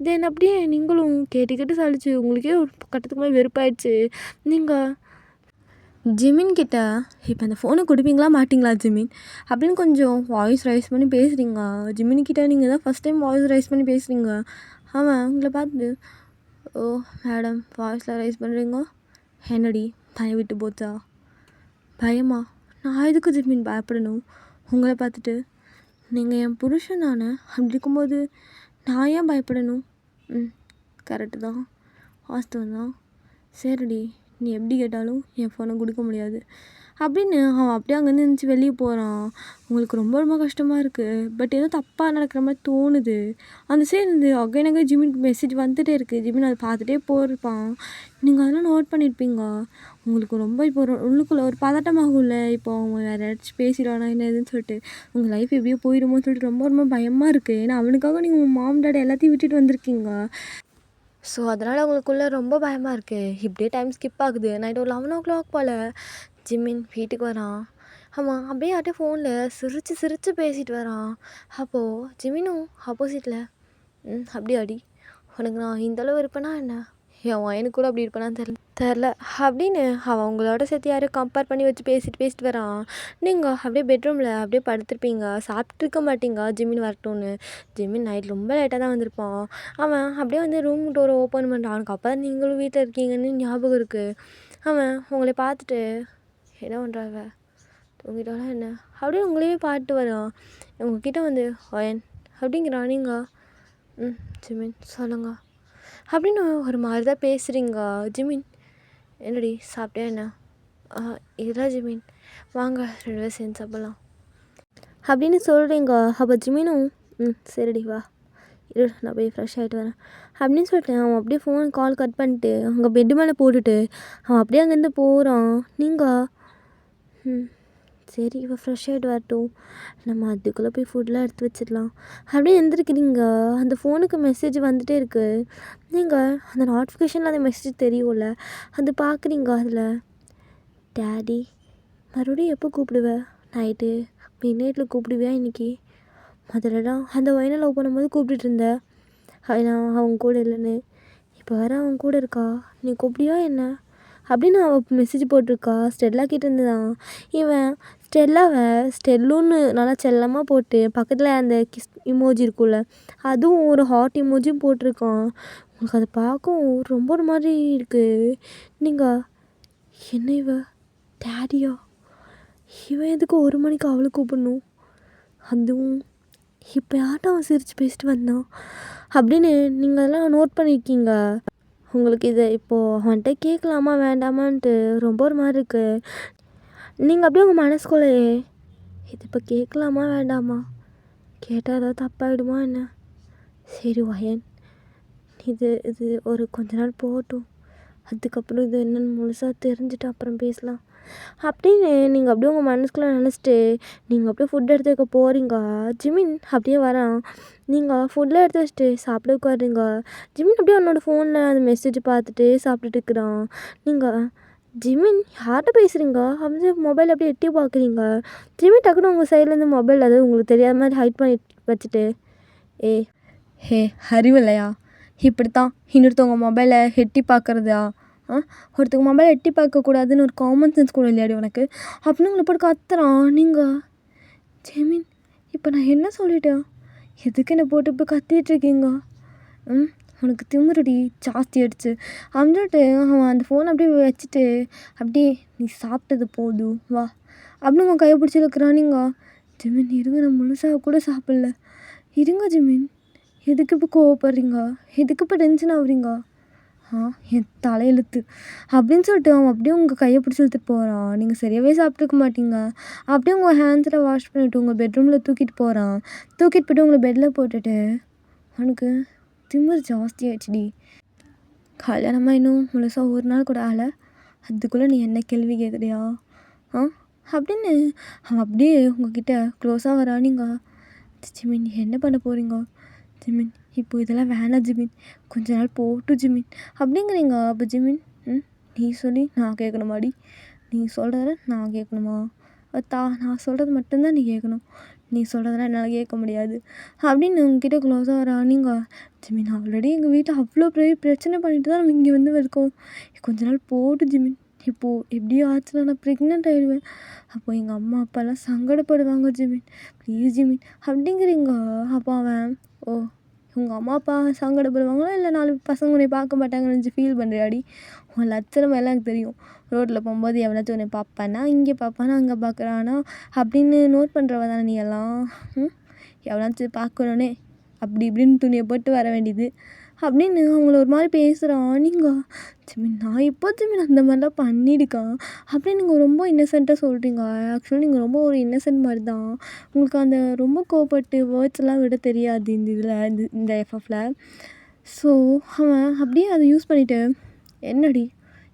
தென் அப்படியே நீங்களும் கேட்டு சலிச்சு உங்களுக்கே ஒரு கட்டத்துக்கு மேலே வெறுப்பாயிடுச்சு. நீங்கள் ஜிமின் கிட்ட, இப்போ அந்த ஃபோனை கொடுப்பீங்களா மாட்டிங்களா ஜிமின் அப்படின்னு கொஞ்சம் வாய்ஸ் ரைஸ் பண்ணி பேசுகிறீங்க. ஜிமின்கிட்ட நீங்கள் தான் ஃபஸ்ட் டைம் வாய்ஸ் ரைஸ் பண்ணி பேசுகிறீங்க. அவன் உங்களை பார்த்துட்டு, ஓ மேடம் வாய்ஸில் ரைஸ் பண்ணுறீங்க, என்னடி பயம் விட்டு போச்சா? பயமா? நான் எதுக்கு ஜிமின் பயப்படணும் உங்களை பார்த்துட்டு? நீங்கள் என் புருஷன் தானே, அப்படி இருக்கும்போது நான் ஏன் பயப்படணும்? கரெக்டு தான், வாஸ்தவம் தான். சரிடி, நீ எப்படி கேட்டாலும் என் ஃபோனை கொடுக்க முடியாது அப்படின்னு அவன் அப்படியே அங்கேருந்து இருந்துச்சு வெளியே போகிறான். உங்களுக்கு ரொம்ப ரொம்ப கஷ்டமாக இருக்குது. பட் ஏதோ தப்பாக நடக்கிற மாதிரி தோணுது. அந்த சைடு இருந்து அகைன் ஜிமினுக்கு மெசேஜ் வந்துகிட்டே இருக்குது. ஜிமின் அதை பார்த்துட்டே போயிருப்பான். நீங்கள் அதெல்லாம் நோட் பண்ணியிருப்பீங்க. உங்களுக்கு ரொம்ப இப்போ உள்ளுக்குள்ளே ஒரு பதட்டமாகும்ல, இப்போ அவங்க வேறு ஏதாச்சும் பேசிடுவானா என்ன எதுன்னு சொல்லிட்டு உங்கள் லைஃப் எப்படியோ போயிடுமோன்னு சொல்லிட்டு ரொம்ப ரொம்ப பயமாக இருக்குது. ஏன்னா அவனுக்காக நீங்கள் உங்கள் மாம் டாடி எல்லாத்தையும் விட்டுட்டு வந்திருக்கீங்க. ஸோ அதனால் உங்களுக்குள்ளே ரொம்ப பயமாக இருக்குது. இப்படியே டைம் ஸ்கிப் ஆகுது. நைட் ஒரு 11 போல் ஜிமின் வீட்டுக்கு வரான். ஆமாம், அப்படியே யார்கிட்ட ஃபோனில் சிரித்து பேசிட்டு வரான். அப்போது ஜிமினும் ஆப்போசிட்டில், அப்படியாடி உனக்கு நான் இந்தளவு இருப்பேனா என்ன? எனக்கு கூட அப்படி இருப்பேனான்னு தெரில அப்படின்னு அவன் உங்களோட சேர்த்து யாரும் கம்பேர் பண்ணி வச்சு பேசிட்டு வரான். நீங்கள் அப்படியே பெட்ரூமில் அப்படியே படுத்துருப்பீங்க, சாப்பிட்ருக்க மாட்டீங்க ஜிமின் வரட்டும்னு. ஜிமின் நைட் ரொம்ப லேட்டாக தான் வந்திருப்பான். அவன் அப்படியே வந்து ரூம் டோரை ஓப்பன் பண்ணுறான். அவனுக்கு அப்போ தான் நீங்களும் வீட்டில் இருக்கீங்கன்னு ஞாபகம் இருக்குது. அவன் உங்களை பார்த்துட்டு, என்ன பண்ணுறாங்க, தூங்கிட்டாலும் என்ன அப்படியே உங்களையே பாட்டு வரான். உங்ககிட்ட வந்து ஒயன் அப்படிங்கிறான். நீங்கள், ஜிமின் சொல்லுங்க அப்படின்னு ஒரு மாதிரி தான் பேசுகிறீங்க. ஜிமின், என்னடி சாப்பிட்டியா என்ன? இதெல்லாம் ஜிமின், வாங்க 2 பேரும் சேர்ந்து சாப்பிட்லாம் அப்படின்னு சொல்கிறீங்க. அப்போ ஜிமினும், சரிடி வா, இரு நான் போய் ஃப்ரெஷ் ஆகிட்டு வரேன் அப்படின்னு சொல்லிட்டு அவன் அப்படியே ஃபோன் கால் கட் பண்ணிட்டு அங்கே பெட்டு மேலே போட்டுட்டு அவன் அப்படியே அங்கேருந்து போகிறான். நீங்கள், சரி இவன் ஃப்ரெஷ் ஆகிட்டு வரட்டும், நம்ம அதுக்குள்ளே போய் ஃபுட்லாம் எடுத்து வச்சிடலாம் அப்படியே எழுந்திருக்கிறீங்க. அந்த ஃபோனுக்கு மெசேஜ் வந்துகிட்டே இருக்குது. நீங்கள் அந்த நோட்டிஃபிகேஷனில் அந்த மெசேஜ் தெரியும்ல, அது பார்க்குறீங்க. அதில், டேடி மறுபடியும் எப்போ கூப்பிடுவேன்? நைட்டு மிட் நைட்டில் கூப்பிடுவியா இன்றைக்கி? முதல்லலாம் அந்த வயனை லவ் பண்ணும்போது கூப்பிட்டுட்டு இருந்தேன், நான் அவங்க கூட இல்லைன்னு. இப்போ வேறு அவங்க கூட இருக்கா, நீ கூப்பிடியா என்ன அப்படின்னு அவள் மெசேஜ் போட்டிருக்கா. ஸ்டெல்லா கிட்ட இருந்து தான். இவன் ஸ்டெல்லாவை ஸ்டெல்லுன்னு நல்லா செல்லமாக போட்டு பக்கத்தில் அந்த கிஸ் இமோஜி இருக்கும்ல, அதுவும் ஒரு ஹார்ட் இமோஜியும் போட்டிருக்கான். உங்களுக்கு அதை பார்க்கவும் ரொம்ப ஒரு மாதிரி இருக்குது. நீங்கள், என்ன இவ டேடியா? இவன் எதுக்கு 1 மணிக்கு அவளை கூப்பிடணும்? அதுவும் இப்போ யார்ட்ட அவன் சிரித்து பேசிட்டு வந்தான் அப்படின்னு நீங்கள் அதெல்லாம் நோட் பண்ணியிருக்கீங்க. உங்களுக்கு இதை இப்போது அவன்கிட்ட கேட்கலாமா வேண்டாமான்ட்டு ரொம்ப ஒரு மாதிரி இருக்குது. நீங்கள் அப்படியே உங்கள் மனசுக்குள்ளேயே, இது இப்போ கேட்கலாமா வேண்டாமா, கேட்டால் ஏதாவது தப்பாகிடுமா என்ன? சரி வயன், இது ஒரு கொஞ்ச நாள் போகட்டும் அதுக்கப்புறம் இது என்னென்னு முழுசாக தெரிஞ்சுட்டு அப்புறம் பேசலாம் அப்படின்னு நீங்கள் அப்படியே உங்கள் மனசுக்குள்ளே நினச்சிட்டு நீங்கள் அப்படியே ஃபுட் எடுத்து வைக்க போகிறீங்க. ஜிமின் அப்படியே வரான். நீங்கள் ஃபுட்டில் எடுத்து வச்சுட்டு சாப்பிட உட்காருங்க. ஜிமின் அப்படியே அவனோட ஃபோனில் அந்த மெசேஜ் பார்த்துட்டு சாப்பிட்டுட்டு இருக்கிறான். நீங்கள் ஜிமின் யார்கிட்ட பேசுகிறீங்க அப்படின்னு மொபைல் அப்படியே எட்டி பார்க்குறீங்க. ஜிமின் டக்குன்னு உங்கள் சைட்லேருந்து மொபைல் அதாவது உங்களுக்கு தெரியாத மாதிரி ஹைட் பண்ணி வச்சுட்டு ஹே அறிவில்லையா இப்படித்தான் இன்னொருத்தவங்க மொபைலை எட்டி பார்க்குறதா ஒருத்தவங்க மொபைலை எட்டி பார்க்கக்கூடாதுன்னு ஒரு காமன் சென்ஸ் கூட இல்லையாடி உனக்கு அப்படின்னு உங்களை போட்டு கத்துறான். நீங்கள் ஜெமின் இப்போ நான் என்ன சொல்லிட்டேன் எதுக்கு என்னை போட்டு இப்போ கத்திகிட்ருக்கீங்க உனக்கு திமிருடி ஜாஸ்தி ஆயிடுச்சு அப்படின்ட்டு அவன் அந்த ஃபோனை அப்படியே வச்சுட்டு அப்படியே நீ சாப்பிட்டது போதும் வா அப்படின்னு உங்கள் கையை பிடிச்சி இருக்கிறான். நீங்கள் ஜெமின் இருங்க நான் முழுசாக கூட சாப்பிடல இருங்க ஜெமின் எதுக்கு இப்போ கோவப்படுறீங்க எதுக்கு இப்போ டென்ஷன் ஆகுறீங்க என் தலையெழுத்து அப்படின்னு சொல்லிட்டு அவன் அப்படியே உங்கள் கையை பிடிச்சி இழுத்துட்டு போகிறான். நீங்கள் சரியாகவே சாப்பிட்ருக்க மாட்டீங்க. அப்படியே உங்கள் ஹேண்ட்ஸில் வாஷ் பண்ணிவிட்டு உங்கள் பெட்ரூமில் தூக்கிட்டு போகிறான். தூக்கிட்டு போய்ட்டு உங்களை பெட்டில் போட்டுட்டு அவனுக்கு திமிர் ஜாஸ்தி ஆயிடுச்சுடி. கல்யாணமாக இன்னும் முழுசாக ஒரு நாள் கூட ஆகலை அதுக்குள்ளே நீ என்ன கேள்வி கேட்குறியா அப்படின்னு அவன் அப்படியே உங்ககிட்ட க்ளோஸாக வரா. நீங்கள் ஜிமின் என்ன பண்ண போகிறீங்க ஜிமின் இப்போ இதெல்லாம் வேணாம் ஜிமின் கொஞ்ச நாள் போட்டு ஜிமின் அப்படிங்கிறீங்க. அப்போ ஜிமின் நீ சொல்லி நான் கேட்கணுமாடி நீ சொல்கிறத நான் கேட்கணுமா நான் சொல்கிறது மட்டும்தான் நீ கேட்கணும் நீ சொல்கிறதெல்லாம் என்னால் கேட்க முடியாது அப்படின்னு உங்ககிட்ட க்ளோஸாக வரா. நீங்கள் ஜிமின் ஆல்ரெடி எங்கள் வீட்டில் அவ்வளோ பெரிய பிரச்சனை பண்ணிட்டு தான் நம்ம இங்கே வந்து இருக்கோம் கொஞ்ச நாள் போட்டு ஜிமின் இப்போது எப்படியோ ஆச்சுன்னா நான் ப்ரெக்னென்ட் ஆகிடுவேன் அப்போ எங்கள் அம்மா அப்பாலாம் சங்கடப்படுவாங்க ஜிமின் ப்ளீஸ் ஜிமின் அப்படிங்கிறீங்க. அப்போ அவன் உங்கள் அம்மா அப்பா சங்கடப்படுவாங்களா இல்லை 4 பசங்க உன்னை பார்க்க மாட்டாங்கன்னு நினச்சி ஃபீல் பண்ணுறியாடி உன் லட்சணம் எல்லாம் எனக்கு தெரியும். ரோட்டில் போகும்போது எவனாச்சும் உன்னை பார்ப்பானா இங்கே பார்ப்பானா அங்கே பார்க்குறானா அப்படின்னு நோட் பண்ணுறவ தானே நீ எல்லாம் எவனாச்சும் பார்க்கணுன்னே அப்படி இப்படின்னு துணியை போட்டு வர வேண்டியது அப்படின்னு அவங்கள ஒரு மாதிரி பேசுகிறான். நீங்கள் ஜிமின் நான் இப்போ ஜிமின் அந்த மாதிரிலாம் பண்ணியிருக்கான் அப்படின்னு நீங்கள் ரொம்ப இன்னசென்ட்டாக சொல்கிறீங்க. ஆக்சுவலி நீங்கள் ரொம்ப ஒரு இன்னசென்ட் மாதிரி தான். உங்களுக்கு அந்த ரொம்ப கோவப்பட்டு வேர்ட்ஸ்லாம் விட தெரியாது இந்த இதில் இந்த எஃப்எஃப்பில். ஸோ அவன் அப்படியே அதை யூஸ் பண்ணிவிட்டு என்னடி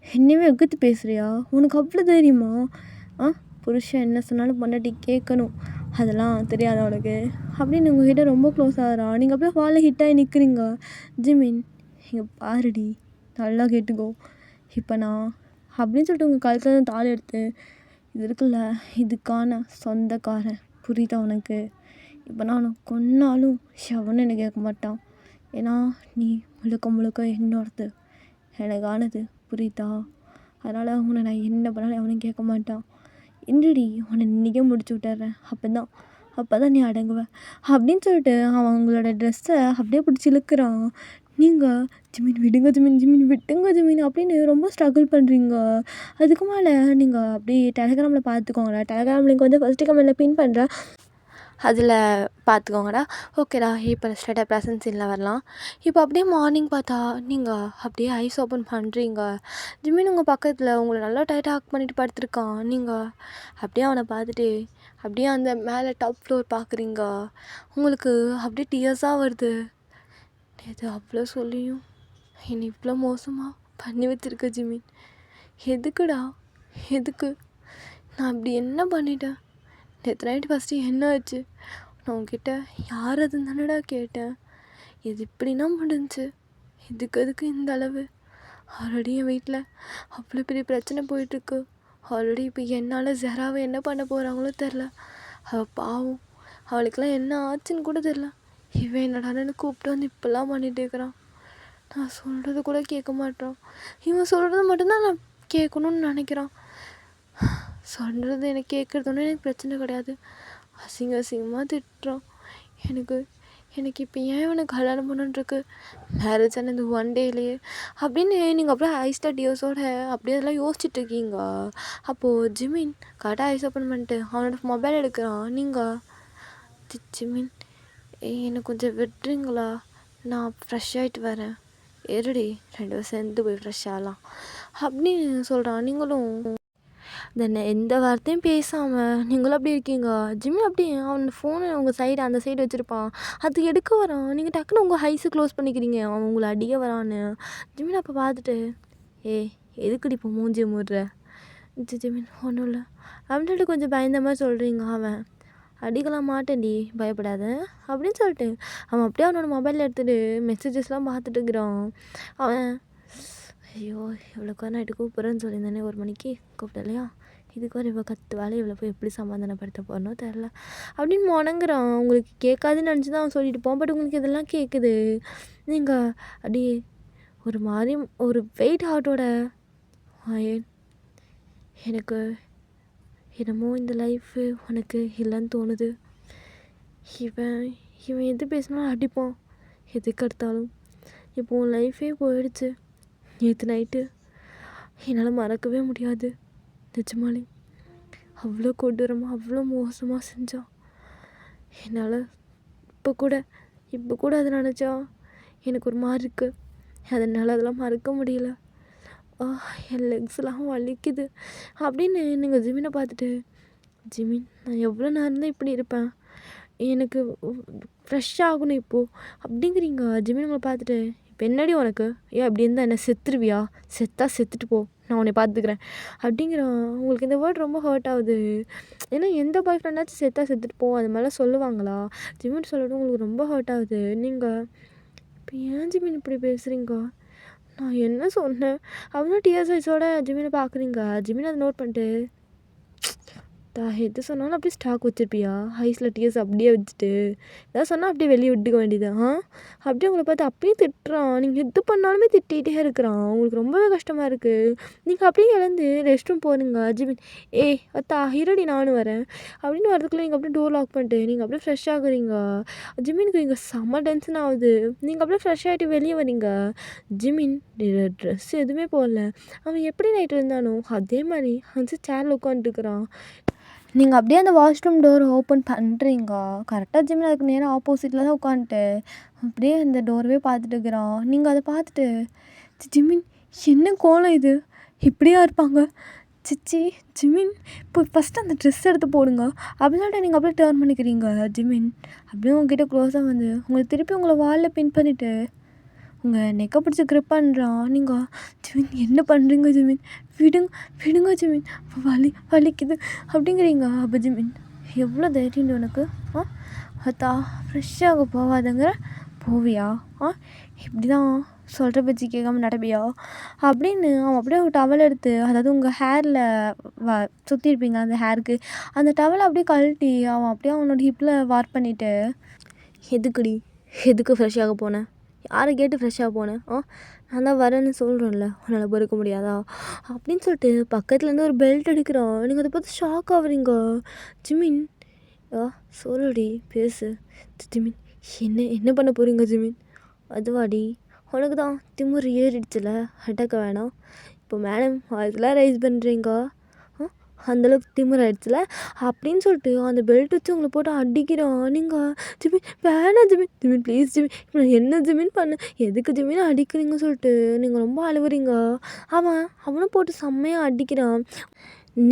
என்னவே எகுத்து பேசுகிறியா உனக்கு அவ்வளோ தெரியுமா புருஷன் என்ன சொன்னாலும் பொண்டாட்டி கேட்கணும் அதெல்லாம் தெரியாத உனக்கு அப்படின்னு உங்ககிட்ட ரொம்ப க்ளோஸ் ஆகிறான். நீங்கள் அப்படியே ஹாலில் ஹிட்டாகி நிற்கிறீங்க. ஜிமின் இங்கே பாருடி நல்லா கேட்டுக்கோ இப்போ நான் அப்படின்னு சொல்லிட்டு உங்கள் கழுத்தில் தாலி எடுத்து இது இருக்குல்ல இதுக்கான சொந்தக்காரன் புரியுதா உனக்கு இப்போ நான் உனக்கு கொன்னாலும் எவனும் என்னை கேட்க மாட்டான் ஏன்னா நீ முழுக்க என்னோடது எனக்கானது புரியுதா அதனால் உன்னை நான் என்ன பண்ணாலும் எவனும் கேட்க மாட்டான் என்னடி உன்னை இன்றைக்கே முடிச்சு விட்டுறேன் அப்போ தான் நீ அடங்குவ அப்படின்னு சொல்லிட்டு அவன் அவங்களோட ட்ரெஸ்ஸை அப்படியே பிடிச்சி இழுக்கிறான். நீங்கள் ஜிமின் விடுங்க ஜிமின் விட்டுங்க ஜிமின் அப்படின்னு ரொம்ப ஸ்ட்ரகிள் பண்ணுறீங்க. அதுக்கு மேலே நீங்கள் அப்படியே டெலகிராமில் பார்த்துக்கோங்கடா டெலகிராம் லிங்க் வந்து ஃபஸ்ட்டு கமெண்ட்டில் பின் பண்ணுறேன் அதில் பார்த்துக்கோங்கடா ஓகேடா. இப்போ ஸ்ட்ரெயிட்டாக ப்ரெசன்ட் சீனில் வரலாம். இப்போ அப்படியே மார்னிங் பார்த்தா நீங்கள் அப்படியே ஐஸ் ஓப்பன் பண்ணுறீங்க. ஜிமின் உங்கள் பக்கத்தில் உங்களை நல்லா டைட்டாக ஹக் பண்ணிட்டு படுத்துருக்கான். நீங்கள் அப்படியே அவனை பார்த்துட்டு அப்படியே அந்த மேலே டாப் ஃப்ளோர் பார்க்குறீங்க. உங்களுக்கு அப்படியே டியர்ஸாக வருது. இது அவ்வளோ சொல்லியும் என்னை இவ்வளோ மோசமாக பண்ணி வச்சுருக்க ஜிமின் எதுக்குடா எதுக்கு நான் அப்படி என்ன பண்ணிட்டேன் நேற்று நைட்டு ஃபஸ்ட்டு என்ன ஆச்சு நான் உங்ககிட்ட யார் அதுன்னு தானடா கேட்டேன் இது இப்படின்னா முடிஞ்சு எதுக்கு இந்த அளவு ஆல்ரெடி என் வீட்டில் அவ்வளோ பெரிய பிரச்சனை போயிட்டுருக்கு. ஆல்ரெடி இப்போ என்னால் ஜெராவை என்ன பண்ண போகிறாங்களோ தெரில. அவள் பாவம் அவளுக்கெல்லாம் என்ன ஆச்சுன்னு கூட தெரில. இவன் என்னடான்னு கூப்பிட்டு வந்து இப்போல்லாம் பண்ணிகிட்டு இருக்கிறான். நான் சொல்கிறது கூட கேட்க மாட்டான். இவன் சொல்கிறது மட்டும்தான் நான் கேட்கணுன்னு நினைக்கிறான். சொல்கிறது எனக்கு கேட்குறதுன்னு எனக்கு பிரச்சனை கிடையாது. அசிங்கமாக திட்டுறான். எனக்கு இப்போ ஏன் இவனுக்கு கல்யாணம் பண்ணுன்ருக்கு மேரேஜ் ஆன இந்த 1 டேலேயே அப்படின்னு நீங்கள் அப்படியே ஐஸ்டா டியோஸோட அப்படியே அதெல்லாம் யோசிச்சுட்ருக்கீங்க. அப்போது ஜிமின் கரெக்டாக ஐஸ் ஓப்பன் பண்ணிட்டு அவனோட மொபைல் எடுக்கிறான். நீங்கள் ஜிமின் எனக்கு கொஞ்சம் விட்டுறீங்களா நான் ஃப்ரெஷ் ஆகிட்டு வரேன் இருடி 2 பேரும் சேர்ந்து போய் ஃப்ரெஷ் ஆகலாம் அப்படின்னு சொல்கிறான். நீங்களும் தென் எந்த வார்த்தையும் பேசாமல் நீங்களும் அப்படி இருக்கீங்க. ஜிமின் அப்படியே அவன் ஃபோனை உங்கள் சைடு அந்த சைடு வச்சுருப்பான். அது எடுக்க வரான். நீங்கள் டக்குன்னு உங்கள் ஐஸை க்ளோஸ் பண்ணிக்கிறீங்க அவன் உங்களை அடிக்க வரான்னு. ஜிமின் அப்போ பார்த்துட்டு ஏய் எதுக்குடி இப்போ மூஞ்சி மூடுற? ஜிமின் ஒன்றும் இல்லை அப்படின்னு சொல்லிட்டு கொஞ்சம் பயந்த மாதிரி சொல்கிறீங்க. அவன் அடிக்கலாம் மாட்டேன்டி பயப்படாத அப்படின்னு சொல்லிட்டு அவன் அப்படியே அவனோட மொபைலில் எடுத்துகிட்டு மெசேஜஸ்லாம் பார்த்துட்டு இருக்கிறான். அவன் ஐயோ இவ்வளோக்கா நைட்டு கூப்பிட்றேன்னு சொல்லியிருந்தானே 1 மணிக்கு கூப்பிட்டலையா, இதுக்கு வர இவ்வளோ வேலை இவ்வளோ போய் எப்படி சமாதானப்படுத்த போகிறனோ தெரில அப்படின்னு முணங்குறான். உங்களுக்கு கேட்காதுன்னு நினச்சி தான் அவன் சொல்லிட்டு போன், பட் உங்களுக்கு இதெல்லாம் கேட்குது. நீங்கள் அப்படியே ஒரு மாதிரி ஒரு வெயிட் ஹார்ட்டோட எனக்கு என்னமோ இந்த லைஃபு உனக்கு இல்லைன்னு தோணுது. இவன் இவன் எது பேசினாலும் அடிப்பான் எதுக்கு எடுத்தாலும். இப்போ உன் லைஃபே போயிடுச்சு. நேற்று நைட்டு என்னால் மறக்கவே முடியாது. நிஜமாலே அவ்வளோ கொடூரமாக அவ்வளோ மோசமாக செஞ்சான். என்னால் இப்போ கூட அதை நினச்சா எனக்கு ஒரு மாதிரி இருக்குது. அதனால் அதெல்லாம் மறக்க முடியல. என் லெக்ஸ்லாம் வலிக்குது அப்படின்னு நீங்கள் ஜிமினை பார்த்துட்டு, ஜிமின் நான் எவ்வளோ நேரம் தான் இப்படி இருப்பேன், எனக்கு ஃப்ரெஷ் ஆகணும் இப்போது அப்படிங்கிறீங்க. ஜிமின் உங்களை பார்த்துட்டு, இப்போ என்னடி உனக்கு, ஏன் அப்படி இருந்தால் என்ன செத்துருவியா, செத்துட்டு போ, நான் உன்னை பார்த்துக்கிறேன் அப்படிங்கிறான். உங்களுக்கு இந்த வேர்ட் ரொம்ப ஹர்ட் ஆகுது. ஏன்னா எந்த பாய் ஃப்ரெண்டாச்சும் செத்துட்டு போ அது மாதிரிலாம் சொல்லுவாங்களா? ஜிமின் சொல்லட்டும் உங்களுக்கு ரொம்ப ஹர்ட் ஆகுது. நீங்கள் இப்போ ஏன் ஜிமின் இப்படி பேசுகிறீங்க? நான் என்ன சொன்னேன்? அவனும் டிஎஸ் ஐஸோட ஜிமினை பார்க்குறீங்க. ஜிமின் அதை நோட் பண்ணிட்டு, எது சொன்னாலும் அப்படியே ஸ்டாக் வச்சுருப்பியா, ஐஸில் டிஎஸ் அப்படியே வச்சுட்டு எதாவது சொன்னால் அப்படியே வெளியே விட்டுக்க வேண்டியதான். அப்படியே உங்களை பார்த்து அப்படியே திட்டுறான். நீங்கள் எது பண்ணாலுமே திட்டிகிட்டே இருக்கிறான். உங்களுக்கு ரொம்பவே கஷ்டமாக இருக்குது. நீங்கள் அப்படியே இழந்து ரெஸ்ட் ரூம் போகிறீங்க. ஜிமின் அத்தா இருடி நானும் வரேன் அப்படின்னு வரதுக்குள்ளே நீங்கள் அப்படியே டோர் லாக் பண்ணிட்டு நீங்கள் அப்படியே ஃப்ரெஷ் ஆகுறீங்க. ஜிமினுக்கு இங்கே செம்ம டென்ஷன் ஆகுது. நீங்கள் அப்படியே ஃப்ரெஷ் ஆகிட்டு வெளியே வரீங்க. ஜிமின் ட்ரெஸ் எதுவுமே போடல. அவன் எப்படி நைட்டு இருந்தானோ அதே மாதிரி அந்த சேரில் உட்காந்துருக்குறான். நீங்கள் அப்படியே அந்த வாஷ்ரூம் டோர் ஓப்பன் பண்ணுறீங்க. கரெக்டாக ஜிமின் அதுக்கு நேராக ஆப்போசிட்டில் தான் உட்காந்துட்டு அப்படியே அந்த டோரவே பார்த்துட்டு இருக்கிறான். நீங்கள் அதை பார்த்துட்டு, ஜிமின் என்ன கோலம் இது, இப்படியா இருப்பாங்க, சிச்சி ஜிமின் இப்போ ஃபஸ்ட்டு அந்த ட்ரெஸ் எடுத்து போடுங்க அப்படின்னு சொல்லிட்டு நீங்கள் அப்படியே டேர்ன் பண்ணிக்கிறீங்க. ஜிமின் அப்படியே உங்ககிட்ட க்ளோஸாக வந்து உங்களை திருப்பி உங்களை வாலில் பின் பண்ணிவிட்டு உங்கள் நெக்கை பிடிச்சி க்ரிப் பண்ணுறான். நீங்கள் ஜிமின் என்ன பண்ணுறீங்க ஜிமின், விடுங்க ஜிமின், வலிக்குது அப்படிங்கிறீங்க. அப்போ ஜிமின் எவ்வளோ தைரியம் உனக்கு, அத்தா ஃப்ரெஷ்ஷாக போவாதங்கிற போவியா, இப்படி தான் சொல்கிற பற்றி கேட்காம நடப்பியா அப்படின்னு அவன் அப்படியே ஒரு டவல் எடுத்து, அதாவது உங்கள் ஹேரில் சுற்றிருப்பீங்க அந்த ஹேருக்கு, அந்த டவலை அப்படியே கழட்டி அவன் அப்படியே அவனோட ஹிப்பில் வார் பண்ணிவிட்டு, எதுக்கு ஃப்ரெஷ்ஷாக போனேன், யாரை கேட்டு ஃப்ரெஷ்ஷாக போனேன், நான் தான் வரேன்னு சொல்கிறேன்ல, உன்னால் பொறுக்க முடியாதா அப்படின்னு சொல்லிட்டு பக்கத்துலேருந்து ஒரு பெல்ட் எடுக்கிறான். நீங்கள் அதை பார்த்து ஷாக் ஆகுறீங்க. ஜிமின் சொல்லுடி பேசு. ஜிமின் என்ன பண்ண போகிறீங்க ஜிமின்? அதுவாடி உனக்கு தான் திமிரு ஏறிடுச்சுல, அடக்க வேணாம். இப்போ மேடம் அதெல்லாம் ரைஸ் பண்ணுறீங்க, அந்தளவுக்கு திமிராயிடுச்சுல அப்படின்னு சொல்லிட்டு அந்த பெல்ட் வச்சு உங்களை போட்டு அடிக்கிறான். நீங்கள் ஜிமின் வேணாம் ஜிமின் ப்ளீஸ் ஜிமின், இப்போ நான் என்ன ஜிமின் பண்ண, எதுக்கு ஜிமின் அடிக்கிறீங்கன்னு சொல்லிட்டு நீங்கள் ரொம்ப அழுவுறீங்க. அவனும் போட்டு செம்மையாக அடிக்கிறான்.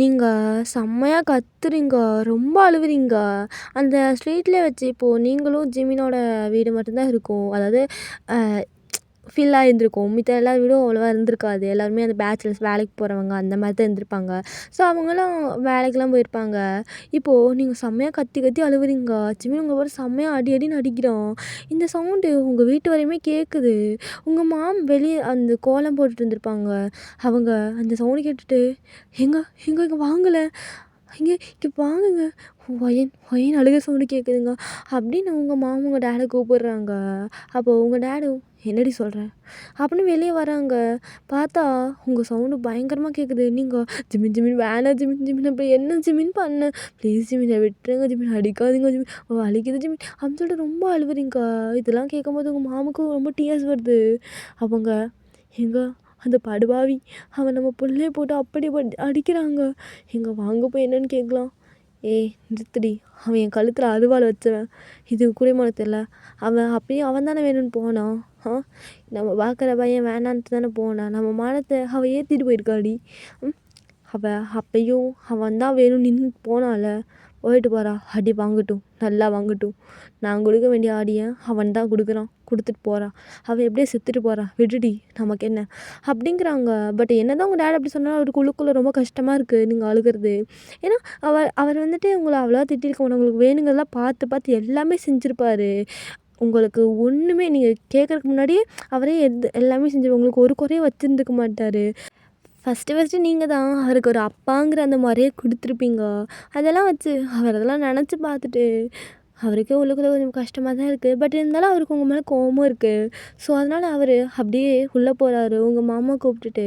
நீங்கள் செம்மையாக கத்துறீங்க, ரொம்ப அழுவுறீங்க. அந்த ஸ்ட்ரீட்லேயே வச்சு இப்போது நீங்களும் ஜிமினோட வீடு மட்டும்தான் இருக்கும், அதாவது ஃபில்லாக இருந்திருக்கும். மித்த எல்லா வீடும் அவ்வளோவா இருந்திருக்காது. எல்லாருமே அந்த பேச்சுலர்ஸ் வேலைக்கு போகிறவங்க அந்த மாதிரி தான் இருந்திருப்பாங்க. ஸோ அவங்களாம் வேலைக்கெலாம் போயிருப்பாங்க. இப்போது நீங்கள் செம்மையாக கத்தி அழுவுறீங்க. ஜிமின் உங்கள் போட்டு செம்மையாக அடின்னு அடிக்கிறான். இந்த சவுண்டு உங்கள் வீட்டு வரையுமே கேட்குது. உங்கள் மாம் வெளியே அந்த கோலம் போட்டுட்டு இருந்திருப்பாங்க. அவங்க அந்த சவுண்டு கேட்டுட்டு இங்கே வாங்கலை, இங்கே வாங்குங்க, ஒயன் அழுகிற சவுண்டு கேட்குதுங்க அப்படின்னு உங்கள் மாமா உங்கள் டேடை கூப்பிடுறாங்க. அப்போது உங்கள் டேடும் என்னடி சொல்கிறேன் அப்படின்னு வெளியே வராங்க. பார்த்தா உங்கள் சவுண்டு பயங்கரமாக கேட்குது. நீங்கள் ஜிமின் வேணாம் ஜிமின் இப்போ என்ன ஜிமின் பண்ண, ப்ளீஸ் ஜிமின் விட்டுருங்க ஜிமின், அடிக்காதீங்க ஜிமின், வலிக்குது ஜிமின் அப்படின்னு சொல்லிட்டு ரொம்ப அழுவுறீங்க. இதெல்லாம் கேட்கும்போது உங்கள் மாமுக்கும் ரொம்ப டிஎஸ் வருது. அவங்க அந்த படுபாவி அவன் நம்ம பிள்ளைய போட்டு அப்படி அடிக்கிறாங்க. வாங்க போய் என்னன்னு கேட்கலாம். நிறுத்துடி, அவன் என் கழுத்தில் அருவாள் வச்சவன், இது கூட தெரில, அவன் தானே வேணும்னு போனான். நம்ம பார்க்குற பையன் வேணான்ட்டு தானே போனான். நம்ம மானத்தை அவள் ஏற்றிட்டு போயிருக்காடி. அப்பையும் அவன் தான் வேணும் நின்று போனால, போயிட்டு போகிறா, அடி வாங்கட்டும், நல்லா வாங்கட்டும். நான் கொடுக்க வேண்டிய ஆடியை அவன் தான் கொடுக்குறான், கொடுத்துட்டு போகிறான். அவள் எப்படியே செத்துட்டு போகிறான், விடுடி நமக்கு என்ன அப்படிங்கிறாங்க. பட் என்ன தான் உங்கள் டேட் அப்படி சொன்னாலும் அவருக்கு உள்ளுக்குள்ளே ரொம்ப கஷ்டமாக இருக்குது நீங்கள் அழுகிறது. ஏன்னா அவர் வந்துட்டு உங்களை அவ்வளோவா திட்டிருக்க மாட்டார், உங்களுக்கு வேணுங்கிறதெல்லாம் பார்த்து பார்த்து எல்லாமே செஞ்சுருப்பார். உங்களுக்கு ஒன்றுமே நீங்கள் கேட்குறதுக்கு முன்னாடியே அவரே எல்லாமே செஞ்சுருவார். உங்களுக்கு ஒரு குறைய வச்சுருந்துக்க மாட்டார். ஃபஸ்ட்டு நீங்கள் தான் அவருக்கு ஒரு அப்பாங்கிற அந்த முறைய கொடுத்துருப்பீங்க. அதெல்லாம் வச்சு அவர் அதெல்லாம் நினச்சி பார்த்துட்டு அவருக்கே உள்ளுக்குள்ளே கொஞ்சம் கஷ்டமாக தான் இருக்குது. பட் இருந்தாலும் அவருக்கு உங்கள் மேலே கோவமும் இருக்குது. ஸோ அதனால் அவர் அப்படியே உள்ளே போகிறாரு. உங்கள் மாமா கூப்பிட்டுட்டு,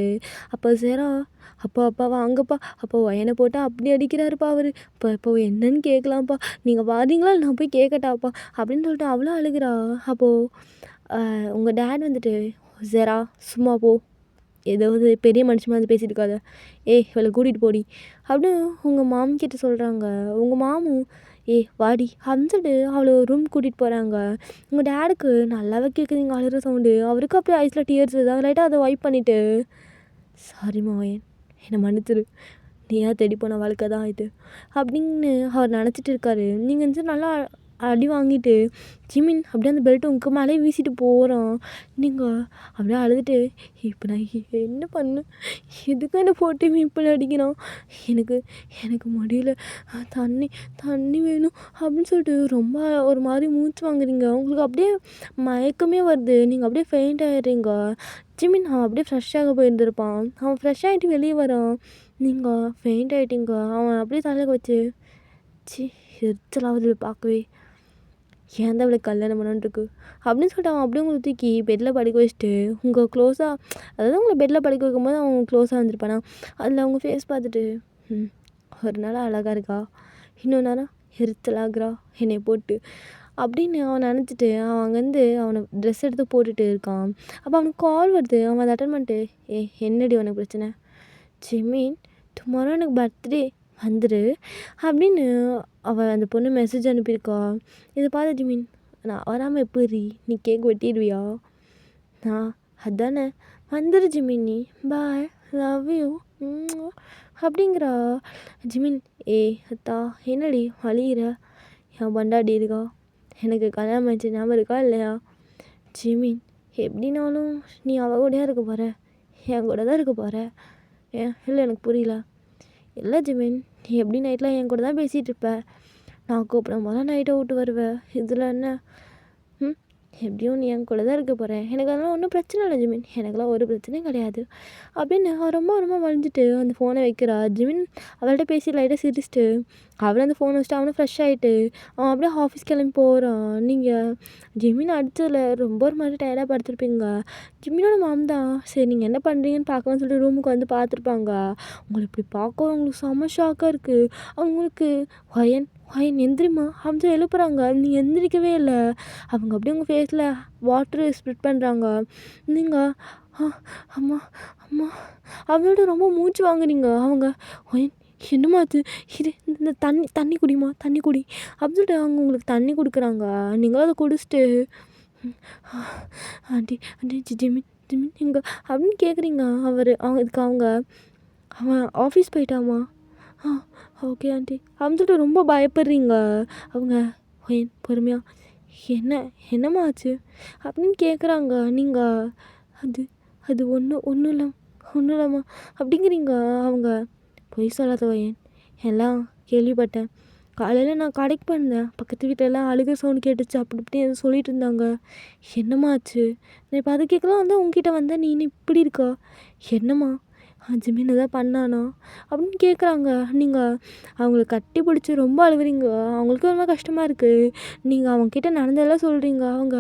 அப்போ சேரா அப்பா அப்பா வாங்கப்பா, அப்போ ஒயனை போட்டு அப்படி அடிக்கிறாருப்பா அவர். இப்போ என்னன்னு கேட்கலாம்ப்பா, நீங்கள் வாரீங்களா நான் போய் கேட்கட்டாப்பா அப்படின்னு சொல்லிட்டு அவ்வளோ அழுகிறா. அப்போது உங்கள் டேட் வந்துட்டு, சேரா சும்மா போ, ஏதாவது பெரிய மனுஷன் வந்து பேசிட்டு இருக்காத, இவளை கூட்டிகிட்டு போடி அப்படின்னு உங்கள் மாமிக்கிட்ட சொல்கிறாங்க. உங்கள் மாமும் வாடி அப்படின்னு சொல்லிட்டு அவளை ரூம் கூட்டிகிட்டு போகிறாங்க. உங்கள் டேடுக்கு நல்லாவே கேட்குதுங்க அழுகிற சவுண்டு. அவருக்கு அப்படியே ஐஸில் டீயர்ஸ் வருது. அவர் லைட்டாக அதை வைப் பண்ணிவிட்டு, சாரி மாவன், என்னை மன்னிச்சிரு, நீயா தேடி போன வாழ்க்கை தான் இது அப்படின்னு அவர் நினச்சிட்டு இருக்காரு. நீங்கள் வந்து நல்லா அடி வாங்கிட்டு ஜிமின் அப்படியே அந்த பெல்ட்டு உங்க மேலே வீசிட்டு போகிறோம். நீங்கள் அப்படியே அழுதுட்டு, இப்போ நான் என்ன பண்ணேன், எதுக்கு என்னை போட்டு இப்படி அடிக்கிறான், எனக்கு முடியல, தண்ணி வேணும் அப்படின்னு சொல்லிட்டு ரொம்ப ஒரு மாதிரி மூச்சு வாங்குறீங்க. உங்களுக்கு அப்படியே மயக்கமே வருது. நீங்கள் அப்படியே ஃபெயிண்ட் ஆகிடுறீங்க. ஜிமின் அவன் அப்படியே ஃப்ரெஷ்ஷாக போயிருந்துருப்பான். அவன் ஃப்ரெஷ் ஆகிட்டு வெளியே வரான். நீங்கள் ஃபெயிண்ட் ஆகிட்டீங்க. அவன் அப்படியே தலைக்கு வச்சு, எரிச்சலாவது பார்க்கவே, ஏன் தான் அவளுக்கு கல்யாணம் பண்ணான்ருக்கு அப்படின்னு சொல்லிட்டு அவன் அப்படியே உங்களை தூக்கி பெட்டில் படுக்க வச்சுட்டு உங்கள் க்ளோஸாக, அதாவது உங்களை பெட்டில் படுக்க வைக்கும்போது அவங்க க்ளோஸாக வந்துருப்பானா, அதில் அவங்க ஃபேஸ் பார்த்துட்டு, ஒரு நாள் அழகாக இருக்கா, இன்னொரு நேரம் எரிச்சலாகிறா என்னை போட்டு அப்படின்னு அவன் நினச்சிட்டு அவன் அங்கேருந்து அவனை ட்ரெஸ் எடுத்து போட்டுட்டு இருக்கான். அப்போ அவனுக்கு கால் வருது. அவன் அதை அட்டன் பண்ணிட்டு, என்னடி உனக்கு பிரச்சனை, ஜிமின் டுமாரோ எனக்கு பர்த்டே வந்துரு அப்படின்னு அவள் அந்த பொண்ணு மெசேஜ் அனுப்பியிருக்கா. இதை பார்த்து ஜிமின், நான் வராமல் எப்படி, நீ கேக் வெட்டிடுவியா, அதானே வந்துரு ஜிமின், நீ பாய், லவ் யூ அப்படிங்கிறா. ஜிமின், அத்தா என்னடி வலிகிற, என் பண்டாடி இருக்கா, எனக்கு கல்யாணம் ஆச்சு ஞாபகம் இருக்கா இல்லையா. ஜிமின், எப்படினாலும் நீ அவள் கூடயா இருக்க போகிற, என் கூட தான் இருக்க போகிற, இல்லை எனக்கு புரியல. இல்லை ஜிமின், நீ எப்படி நைட்டில் என் கூட தான் பேசிகிட்டு இருப்ப, நான் கூப்பிடும் போது நைட்டை விட்டு வருவேன், இதில் என்ன, எப்படியும் நீ என் கூட தான் இருக்க போகிறேன், எனக்கு அதெல்லாம் ஒன்றும் பிரச்சனை இல்லை ஜிமின், எனக்கெல்லாம் ஒரு பிரச்சனையும் கிடையாது அப்படின்னு அவன் ரொம்ப வளைஞ்சிட்டு அந்த ஃபோனை வைக்கிறா. ஜிமின் அவள்கிட்ட பேசி லைட்டாக சிரிச்சிட்டு அவளை அந்த ஃபோனை வச்சுட்டு அவனும் ஃப்ரெஷ் ஆகிட்டு அவன் அப்படியே ஆஃபீஸ் கிளம்பி போகிறான். நீங்கள் ஜிமின் அடித்ததில் ரொம்ப ஒரு மாதிரி டயர்டாக படுத்துருப்பீங்க. ஜிமினோட மாம் தான் சரி நீங்கள் என்ன பண்ணுறீங்கன்னு பார்க்கலாம்னு சொல்லிட்டு ரூமுக்கு வந்து பார்த்துருப்பாங்க. உங்களை இப்படி பார்க்க அவங்களுக்கு செம்ம ஷாக்காக இருக்குது. அவங்களுக்கு ஒயன் எந்திரிமா அப்படின்னு எழுப்புறாங்க. நீங்கள் எந்திரிக்கவே இல்லை. அவங்க அப்படியே உங்கள் ஃபேஸில் வாட்டர் ஸ்ப்ரிட் பண்ணுறாங்க. நீங்கள் அம்மா அவங்களோட ரொம்ப மூச்சு வாங்குறீங்க. அவங்க என்னமாச்சு, இது இந்த தண்ணி குடிமா, தண்ணி குடி அப்படின்னு சொல்லிட்டு அவங்க உங்களுக்கு தண்ணி கொடுக்குறாங்க. நீங்களும் அதை குடிச்சிட்டு ஆண்டி ஜிமின் எங்க அப்படின்னு கேட்குறீங்க. அவன் ஆஃபீஸ் போயிட்டாமா, ஓகே ஆண்டி அப்படின்னு சொல்லிட்டு ரொம்ப பயப்படுறீங்க. அவங்க பொறுமையா, என்னம்மா ஆச்சு அப்படின்னு கேட்குறாங்க. நீங்கள் அது ஒன்றும் இல்லைம்மா அப்படிங்கிறீங்க. அவங்க பொய் சொல்லாத வயன், எல்லாம் கேள்விப்பட்டேன். காலையில் நான் கடைக்கு போயிருந்தேன், பக்கத்து வீட்டிலலாம் அழுகை சவுண்ட் கேட்டுச்சு, அப்படி இப்படி எதுவும் சொல்லிட்டு இருந்தாங்க. என்னம்மா ஆச்சு, நான் இப்போ அது கேட்கலாம் வந்து உங்ககிட்ட வந்தேன், நீ இப்படி இருக்கா, என்னம்மா ஜிமின் தான் பண்ணானா அப்படின்னு கேட்குறாங்க. நீங்கள் அவங்கள கட்டி பிடிச்சி ரொம்ப அழுகுறீங்க. அவங்களுக்கு ரொம்ப கஷ்டமாக இருக்குது. நீங்கள் அவங்கக்கிட்ட நடந்ததெல்லாம் சொல்கிறீங்க. அவங்க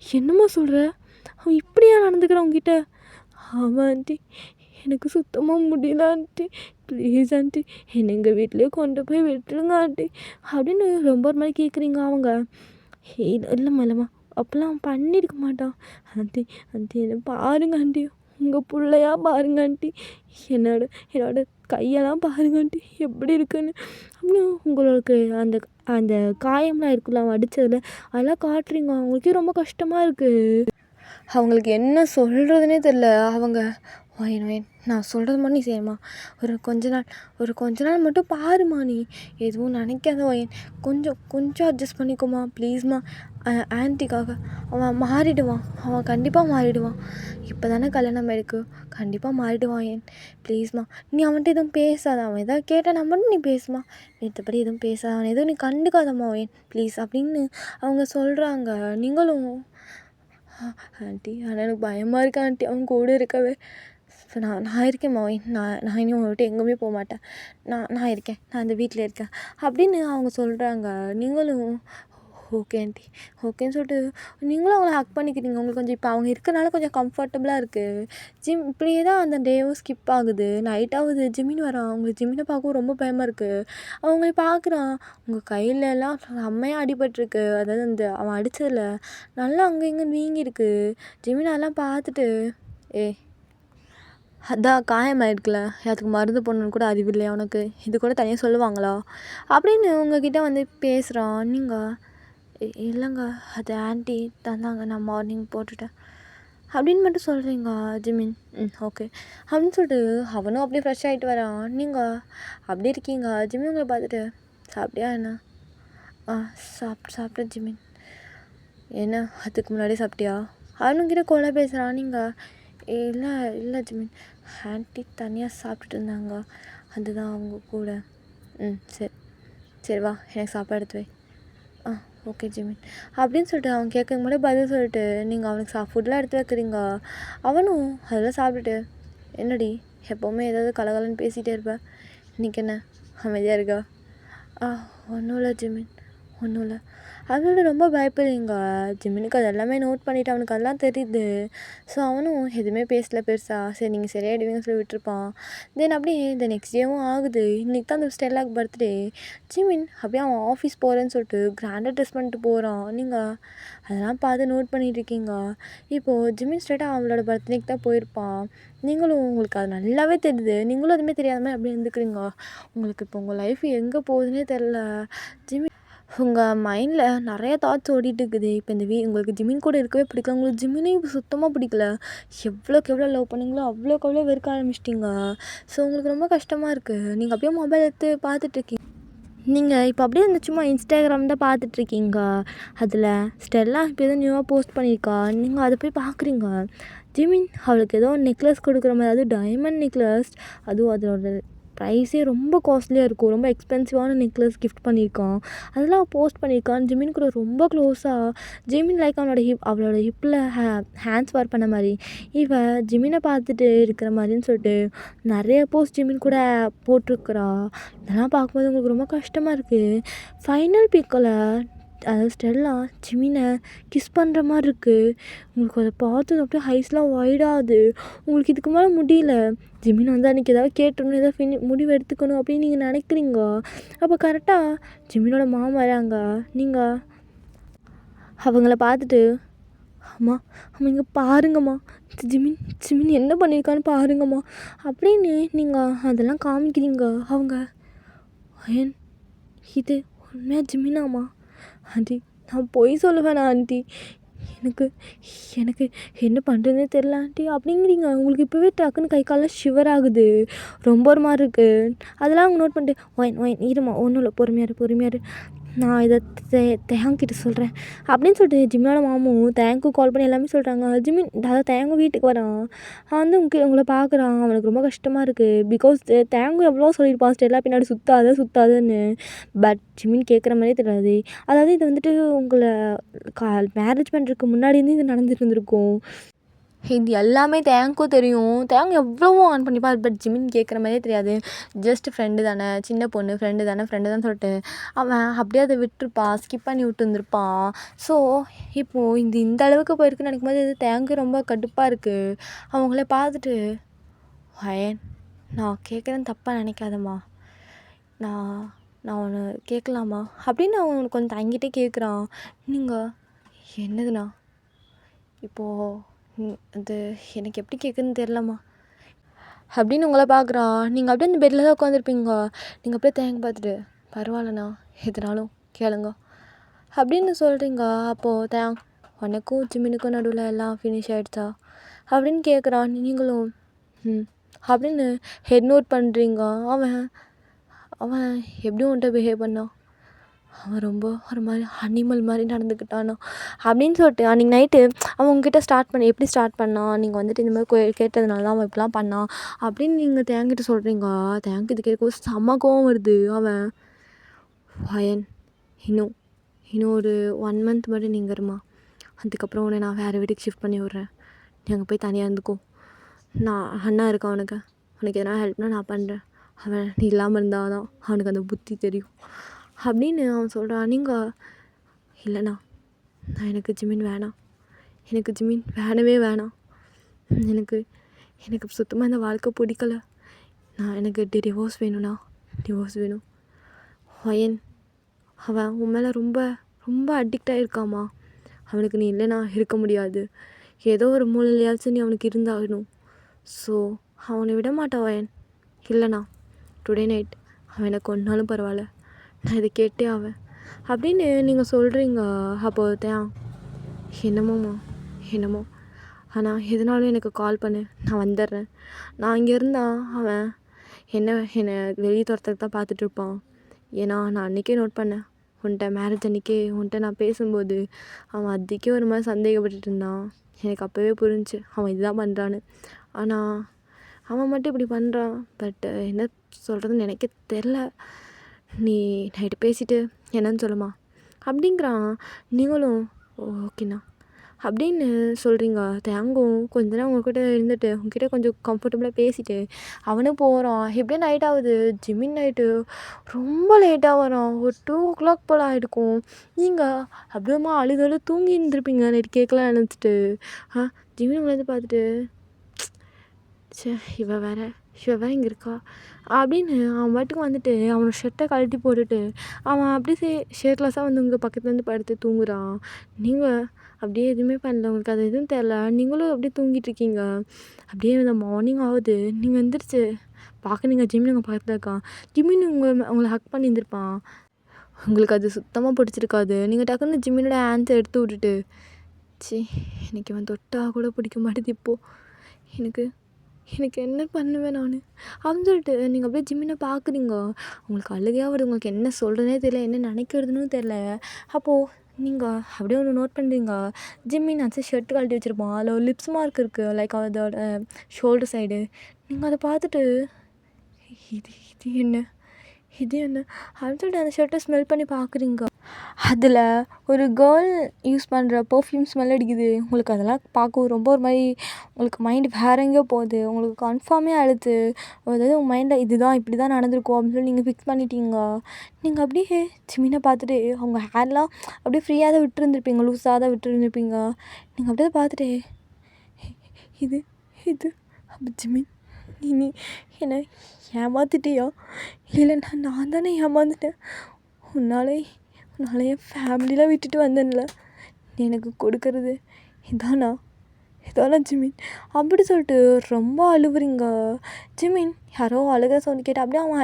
என்னம்மா சொல்கிற, அவன் இப்படியா நடந்துக்கிறான் உங்ககிட்ட, ஆமாம் ஆண்டி எனக்கு சுத்தமாக முடியல ஆண்டி, ப்ளீஸ் ஆண்டி என்னை எங்கள் வீட்லேயே கொண்டு போய் விட்டுருங்க ஆண்டி அப்படின்னு ரொம்ப ஒரு மாதிரி கேட்குறீங்க. அவங்க இல்லைம்மா அப்போல்லாம் பண்ணியிருக்க மாட்டான் ஆண்டி என்ன பாருங்க ஆண்டி, உங்கள் பிள்ளையா பாருங்க ஆண்டி, என்னோட கையெல்லாம் பாருங்க ஆண்டி எப்படி இருக்குன்னு அப்படின்னு உங்களுக்கு அந்த காயம்லாம் இருக்குல்ல அவன் அடித்ததில் அதெல்லாம் காட்டுறீங்க. அவங்களுக்கே ரொம்ப கஷ்டமாக இருக்குது. அவங்களுக்கு என்ன சொல்கிறதுனே தெரில. அவங்க ஒயின் ஒயின் நான் சொல்கிறது மட்டும் நீ செய்யணுமா? ஒரு கொஞ்ச நாள் மட்டும் பாருமா நீ. எதுவும் நினைக்காத ஒயின். கொஞ்சம் அட்ஜஸ்ட் பண்ணிக்கோமா ப்ளீஸ்மா. ஆன்ட்டிக்காக. அவன் மாறிடுவான். அவன் கண்டிப்பாக மாறிடுவான். இப்போ தானே கல்யாணம் ஆயிருக்கு. கண்டிப்பாக மாறிடுவான் ஏன். ப்ளீஸ்மா நீ அவன்கிட்ட எதுவும் பேசாத. அவன் எதாவது கேட்டால் மட்டும் நீ பேசுமா. மத்தபடி எதுவும் பேசாத. அவன் எதுவும் நீ கண்டுக்காதம்மா ஒயின் ப்ளீஸ் அப்படின்னு அவங்க சொல்கிறாங்க. நீங்களும் ஆண்டி ஆனால் எனக்கு பயமாக இருக்கா ஆண்டி அவன் கூட இருக்கவே. ஸோ நான் இருக்கேன் ஒயின். நான் இனி உங்களை விட்டு எங்கேயுமே போக மாட்டேன். நான் இருக்கேன். நான் இந்த வீட்டில் இருக்கேன் அப்படின்னு அவங்க சொல்கிறாங்க. நீங்களும் ஓகே ஆண்டி ஓகேன்னு சொல்லிட்டு நீங்களும் அவங்கள ஹக் பண்ணிக்கிறீங்க. உங்களுக்கு கொஞ்சம் இப்போ அவங்க இருக்கிறனால கொஞ்சம் கம்ஃபர்டபுளாக இருக்குது. இப்படியே தான் அந்த டேவும் ஸ்கிப் ஆகுது. நைட்டாகுது. ஜிமின் வரான். உங்களுக்கு ஜிமினை பார்க்கவும் ரொம்ப பயமாக இருக்குது. அவங்கள பார்க்குறான். உங்கள் கையிலலாம் செம்மையாக அடிபட்டிருக்கு. அதாவது அந்த அவன் அடித்ததில் நல்லா அங்கே இங்கேன்னு வீங்கியிருக்கு. ஜிமின் அதெல்லாம் பார்த்துட்டு அதான் காயமாயிருக்குல்ல, அதுக்கு மருந்து போடணுன்னு கூட அறிவு இல்லையா உனக்கு? இது கூட தனியாக சொல்லுவாங்களா? அப்படின்னு உங்ககிட்ட வந்து பேசுகிறான். நீங்கள் இல்லைங்க அது ஆன்ட்டி தந்தாங்க, நான் மார்னிங் போட்டுட்டேன் அப்படின்னு மட்டும் சொல்கிறீங்க ஜிமின். ஓகே அப்படின்னு சொல்லிட்டு அவனும் அப்படியே ஃப்ரெஷ் ஆகிட்டு வரான். நீங்கள் அப்படியே இருக்கீங்க. ஜிமின் உங்களை பார்த்துட்டு சாப்பிட்டியா என்ன? சாப்பிட்டேன் ஜிமின். என்ன அதுக்கு முன்னாடியே சாப்பிட்டியா? அவனுங்கிட்ட கொலை பேசுகிறான். நீங்கள் இல்லை ஜிமின், ஆன்ட்டி தனியாக சாப்பிட்டுட்டு இருந்தாங்க, அதுதான் அவங்க கூட. சரி சரி வா எனக்கு சாப்பாடு எடுத்து வை. ஓகே ஜிமின் அப்படின்னு சொல்லிட்டு அவன் கேட்க முன்னாடி பதில் சொல்லிட்டு நீங்கள் அவனுக்கு ஃபுட்டெலாம் எடுத்து வைக்கிறீங்க. அவனும் அதெல்லாம் சாப்பிட்டுட்டு என்னடி எப்போவுமே ஏதாவது கலகலன்னு பேசிகிட்டே இருப்பேன், இன்றைக்கி என்ன அமைதியாக இருக்கா? ஒன்றும் இல்லை ஜிமின் ஒன்றும் இல்லை அதனால ரொம்ப பயப்படுறீங்க. ஜிமினுக்கு அது எல்லாமே நோட் பண்ணிவிட்டு அவனுக்கு அதெல்லாம் தெரியுது. ஸோ அவனும் எதுவுமே பேசல பெருசாக. சரி நீங்கள் சரியாயிடுவீங்கன்னு சொல்லி விட்டுருப்பான். தென் அப்படியே இந்த நெக்ஸ்ட் டேவும் ஆகுது. இன்றைக்கி தான் அந்த ஸ்டெல்லாக்கு பர்த்டே. ஜிமின் அப்படியே அவன் ஆஃபீஸ் போகிறேன்னு சொல்லிட்டு கிராண்டாக ட்ரெஸ் பண்ணிட்டு போகிறான். நீங்கள் அதெல்லாம் பார்த்து நோட் பண்ணிகிட்டு இருக்கீங்க. இப்போது ஜிமின் ஸ்ட்ரெயிட்டாக அவளோட பர்த்டேக்கு தான் போயிருப்பான். நீங்களும் உங்களுக்கு அது நல்லாவே தெரியுது. நீங்களும் அதுமாதிரி தெரியாத மாதிரி அப்படியே இருந்துக்கிறீங்க. உங்களுக்கு இப்போ உங்கள் லைஃப் எங்கே போகுதுன்னே தெரில. ஜிமின் உங்கள் மைண்டில் நிறைய தாட்ஸ் ஓடிட்டுருக்குது. இப்போ இந்த உங்களுக்கு ஜிமின் கூட இருக்கவே பிடிக்கல. உங்களுக்கு ஜிமினையும் இப்போ சுத்தமாக பிடிக்கல. எவ்வளோக்கு எவ்வளோ லவ் பண்ணீங்களோ அவ்வளோக்கு அவ்வளோ வெறுக்க ஆரம்பிச்சிட்டிங்க. ஸோ உங்களுக்கு ரொம்ப கஷ்டமாக இருக்குது. நீங்கள் அப்படியே மொபைல் எடுத்து பார்த்துட்ருக்கீங்க. நீங்கள் இப்போ அப்படியே இந்த சும்மா இன்ஸ்டாகிராம் தான் பார்த்துட்ருக்கீங்க. அதில் ஸ்டெல்லா இப்போ எதுவும் நியூவாக போஸ்ட் பண்ணியிருக்கா. நீங்கள் அதை போய் பார்க்குறீங்க. ஜிமின் அவளுக்கு ஏதோ நெக்லஸ் கொடுக்குற மாதிரி, அதுவும் டைமண்ட் நெக்லஸ், அதுவும் அதோட ப்ரைஸே ரொம்ப காஸ்ட்லியாக இருக்கும். ரொம்ப எக்ஸ்பென்சிவான நெக்லஸ் கிஃப்ட் பண்ணியிருக்கான். அதெல்லாம் போஸ்ட் பண்ணியிருக்கான். ஜிமின் கூட ரொம்ப க்ளோஸாக. ஜிமின் லைக் அவளோட ஹிப்பில் ஹேண்ட்ஸ் வார் பண்ண மாதிரி, ஜிமினை பார்த்துட்டு இருக்கிற மாதிரின்னு சொல்லிட்டு நிறைய போஸ்ட் ஜிமின் கூட போட்டிருக்கிறா. இதெல்லாம் பார்க்கும்போது உங்களுக்கு ரொம்ப கஷ்டமாக இருக்குது. ஃபைனல் பிக்கில் அதாவது ஸ்டெல்லா ஜிமினை கிஸ் பண்ணுற மாதிரி இருக்குது. உங்களுக்கு அதை பார்த்து அப்படியே ஐஸ்லாம் வைடாகுது. உங்களுக்கு இதுக்கு மேலே முடியல. ஜிமின் வந்து அன்றைக்கி ஏதாவது கேட்டணும், ஏதாவது முடிவு எடுத்துக்கணும் அப்படின்னு நீங்கள் நினைக்கிறீங்க. அப்போ கரெக்டாக ஜிமினோட மாமா வராங்க. நீங்கள் அவங்கள பார்த்துட்டு அம்மா இங்கே பாருங்கம்மா, ஜிமின் என்ன பண்ணியிருக்கான்னு பாருங்கம்மா அப்படின்னு நீங்கள் அதெல்லாம் காமிக்கிறீங்க. அவங்க ஏன் இது உண்மையாக ஜிமினாம்மா? ஆண்டி நான் பொய் சொல்லுவேண்ணா ஆண்டி, எனக்கு என்ன பண்ணுறதுனே தெரில ஆண்டி அப்படிங்கிறீங்க. உங்களுக்கு இப்போவே டக்குன்னு கை காலெலாம் ஷிவர் ஆகுது. ரொம்ப ஒரு மாதிரி இருக்குது. அதெல்லாம் அவங்க நோட் பண்ணிட்டு ஒயின் இருமா, ஒன்றும் இல்லை, பொறுமையாரு நான் இதை தேங்கிட்ட சொல்கிறேன் அப்படின்னு சொல்லிட்டு ஜிமினோட மாமும் தேங்க்கும் கால் பண்ணி எல்லாமே சொல்கிறாங்க. ஜிமின் அதாவது தேங்கும் வீட்டுக்கு வரான். அவன் வந்து உங்களை பார்க்குறான். அவனுக்கு ரொம்ப கஷ்டமாக இருக்குது. பிகாஸ் தேங்கும் எவ்வளோ சொல்லியிருப்பான் ஸ்டெல்லா பின்னாடி சுற்றாதுன்னு. பட் ஜிமின் கேட்குற மாதிரியே தெரியாது. அதாவது இது வந்துட்டு உங்களை மேரேஜ் பண்ணுறதுக்கு முன்னாடி இருந்து இது நடந்துட்டு இருந்திருக்கும். இது எல்லாமே தேங்க்கும் தெரியும். தேங்க் எவ்வளவோ ஆன் பண்ணிப்பான். பட் ஜிமின் கேட்குற மாதிரியே தெரியாது. ஜஸ்ட் ஃப்ரெண்டு தானே, சின்ன பொண்ணு, ஃப்ரெண்டு தான் சொல்லிட்டு அவன் அப்படியே அதை விட்டுருப்பான், ஸ்கிப் பண்ணி விட்டு இருந்திருப்பான். ஸோ இப்போது இந்த அளவுக்கு போயிருக்குன்னு நினைக்கும் போது இது தேங்கு ரொம்ப கடுப்பாக இருக்குது. அவங்கள பார்த்துட்டு அயன் நான் கேட்குறேன்னு தப்பாக நினைக்காதம்மா, நான் ஒன்று கேட்கலாமா அப்படின்னு அவன் கொஞ்சம் தங்கிட்டே கேட்குறான். நீங்கள் என்னதுண்ணா? இப்போது அது எனக்கு எப்படி கேட்குதுன்னு தெரிலம்மா அப்படின்னு உங்களை பார்க்குறான். நீங்கள் அப்படியே அந்த பெட்டில் தான் உட்காந்துருப்பீங்க. நீங்கள் அப்படியே தேங்க பார்த்துட்டு பரவாயில்லண்ணா எதுனாலும் கேளுங்க அப்படின்னு சொல்கிறீங்க. அப்போது உனக்கும் ஜிமினுக்கும் நடுவில் எல்லாம் ஃபினிஷ் ஆகிடுச்சா அப்படின்னு கேட்குறான். நீங்களும் ம் அப்படின்னு ஹெட் நோட் பண்ணுறீங்க. அவன் அவன் எப்படி உன்கிட்ட பிஹேவ் பண்ணான்? அவன் ரொம்ப ஒரு மாதிரி அனிமல் மாதிரி நடந்துக்கிட்டானா அப்படின்னு சொல்லிட்டு அன்றைக்கி நைட்டு அவன் உங்ககிட்ட எப்படி ஸ்டார்ட் பண்ணான், நீங்கள் வந்துட்டு இந்த மாதிரி கேட்டதுனால தான் அவன் இப்படிலாம் பண்ணான் அப்படின்னு நீங்கள் தேங்கிட்ட சொல்கிறீங்க. தேங்க் இது கேட்க செம்ம கோவம் வருது. அவன் வயன் இன்னும் ஒரு 1 மந்த் மட்டும் நீங்கள் இருமா, அதுக்கப்புறம் உன்னை நான் வேறு வீட்டுக்கு ஷிஃப்ட் பண்ணி விட்றேன், நீ அங்கே போய் தனியாக இருந்துக்கோ, நான் அண்ணா இருக்கான் உனக்கு எதனா ஹெல்ப்னா நான் பண்ணுறேன். அவன் நீ இல்லாமல் இருந்தால் தான் அவனுக்கு அந்த புத்தி தெரியும் அப்படின்னு அவன் சொல்கிறான். நீங்கள் இல்லைண்ணா, எனக்கு ஜிமின் வேணாம், எனக்கு ஜிமின் வேணவே வேணாம், எனக்கு சுத்தமாக இந்த வாழ்க்கை பிடிக்கல, எனக்கு டிவோர்ஸ் வேணும்ண்ணா, டிவோர்ஸ் வேணும். வயன் அவன் உன் மேலே ரொம்ப ரொம்ப அடிக்ட் ஆகிருக்காமா, அவனுக்கு நீ இல்லைனா இருக்க முடியாது, ஏதோ ஒரு மூலையிலையாச்சும் நீ அவனுக்கு இருந்தாகணும். ஸோ அவனை விட மாட்டான் வயன். இல்லைண்ணா, டுடே நைட் அவன் எனக்கு கொன்னாலும் பரவாயில்ல, நான் இதை கேட்டே ஆவேன் அப்படின்னு நீங்கள் சொல்கிறீங்க. அப்போ தான் என்னமோ ஆனால் எதுனாலும் எனக்கு கால் பண்ணு, நான் வந்துடுறேன். நான் இங்கே இருந்தால் அவன் என்னை வெளியே துரத்துக்கு தான் பார்த்துட்டு இருப்பான். ஏன்னா நான் அன்றைக்கே நோட் பண்ணேன், உன்கிட்ட மேரேஜ் அன்றைக்கே உன்கிட்ட நான் பேசும்போது அவன் அதுக்கே ஒரு மாதிரி சந்தேகப்பட்டுட்டு இருந்தான். எனக்கு அப்போவே புரிஞ்சுச்சு அவன் இதுதான் பண்ணுறான்னு. ஆனால் அவன் மட்டும் இப்படி பண்ணுறான். பட் என்ன சொல்கிறதுன்னு எனக்கே தெரில. நீ நைட்டு பேசிவிட்டு என்னன்னு சொல்லுமா அப்படிங்கிறான். நீங்களும் ஓகேண்ணா அப்படின்னு சொல்கிறீங்க. தேங்கும் கொஞ்ச நேரம் உங்கள்கிட்ட இருந்துட்டு உங்ககிட்ட கொஞ்சம் கம்ஃபர்டபுளாக பேசிவிட்டு அவனும் போகிறான். எப்படியே நைட் ஆகுது. ஜிமின் நைட்டு ரொம்ப லேட்டாக வரான். ஒரு 2 o'clock போல் ஆகிருக்கும். நீங்கள் அப்படியேமா அழுது தூங்கி இருந்திருப்பீங்க நைட்டு கேட்கலாம் நினச்சிட்டு. ஜிமின் உங்களை பார்த்துட்டு இவ வேற இங்கே இருக்கா அப்படின்னு அவன் பாட்டுக்கு வந்துட்டு அவனோட ஷர்ட்டை கழட்டி போட்டுட்டு அவன் அப்படியே ஷர்ட்லெஸ்ஸாக வந்து உங்கள் பக்கத்துலேருந்து படுத்து தூங்குறான். நீங்கள் அப்படியே எதுவுமே பண்ணல, உங்களுக்கு அது எதுவும் தெரில, நீங்களும் அப்படியே தூங்கிட்டுருக்கீங்க. அப்படியே இந்த மார்னிங் ஆகுது. நீங்கள் வந்துருச்சு பார்க்குறீங்க ஜிமின் உங்கள் பக்கத்தில் இருக்கான். ஜிமின் உங்களை ஹக் பண்ணியிருந்திருப்பான். உங்களுக்கு அது சுத்தமாக பிடிச்சிருக்காது. நீங்கள் டக்குன்னு ஜிமினோட ஹேண்ட்ஸை எடுத்து விட்டுட்டு எனக்கு இவன் தொட்டால் கூட பிடிக்க மாட்டேது, இப்போது எனக்கு என்ன பண்ணுவேன் நான் அப்படின்னு சொல்லிட்டு நீங்கள் அப்படியே ஜிமினை பார்க்குறீங்க. உங்களுக்கு அழுகையாக வருது. உங்களுக்கு என்ன சொல்கிறதுனே தெரியல, என்ன நினைக்கிறதுன்னு தெரில. அப்போது நீங்கள் அப்படியே ஒன்று நோட் பண்ணுறீங்க. ஜிமின் ஆச்சு ஷர்ட்டு கழட்டி வச்சுருப்பான். அதில் ஒரு லிப்ஸ் மார்க் இருக்குது, லைக் அதோட ஷோல்டர் சைடு. நீங்கள் அதை பார்த்துட்டு இது என்ன அப்படின்னு சொல்லிட்டு அந்த ஷர்ட்டை ஸ்மெல் பண்ணி பார்க்குறீங்க. அதில் ஒரு கேர்ள் யூஸ் பண்ணுற பர்ஃப்யூம் ஸ்மெல் அடிக்குது. உங்களுக்கு அதெல்லாம் பார்க்க ரொம்ப ஒரு மாதிரி உங்களுக்கு மைண்டு வேற எங்கேயோ போகுது. உங்களுக்கு கன்ஃபார்மே ஆகிடுது. அதாவது உங்கள் மைண்டில் இதுதான் இப்படி தான் நடந்திருக்கும் அப்படின்னு சொல்லி நீங்கள் ஃபிக்ஸ் பண்ணிட்டீங்க. நீங்கள் அப்படியே ஜிமினை பார்த்துட்டு அவங்க ஹேர்லாம் அப்படியே ஃப்ரீயாக தான் விட்டுருந்துருப்பீங்க, லூஸாக தான் விட்டுருந்துருப்பீங்க. நீங்கள் அப்படியே பார்த்துட்டு இது அப்போ ஜிமின் நீ என்னை ஏமாத்திட்டியா? இல்லை நான் தானே ஏமாந்துட்டேன். உன்னாலே என் ஃபேமிலியில் விட்டுட்டு வந்தேன்ல, நீ எனக்கு கொடுக்கறது இதானா ஜிமின் அப்படி சொல்லிட்டு ரொம்ப அழுவுறீங்க. ஜிமின் யாரோ அழுகிற சவுண்ட் கேட்டு அப்படியே அவன்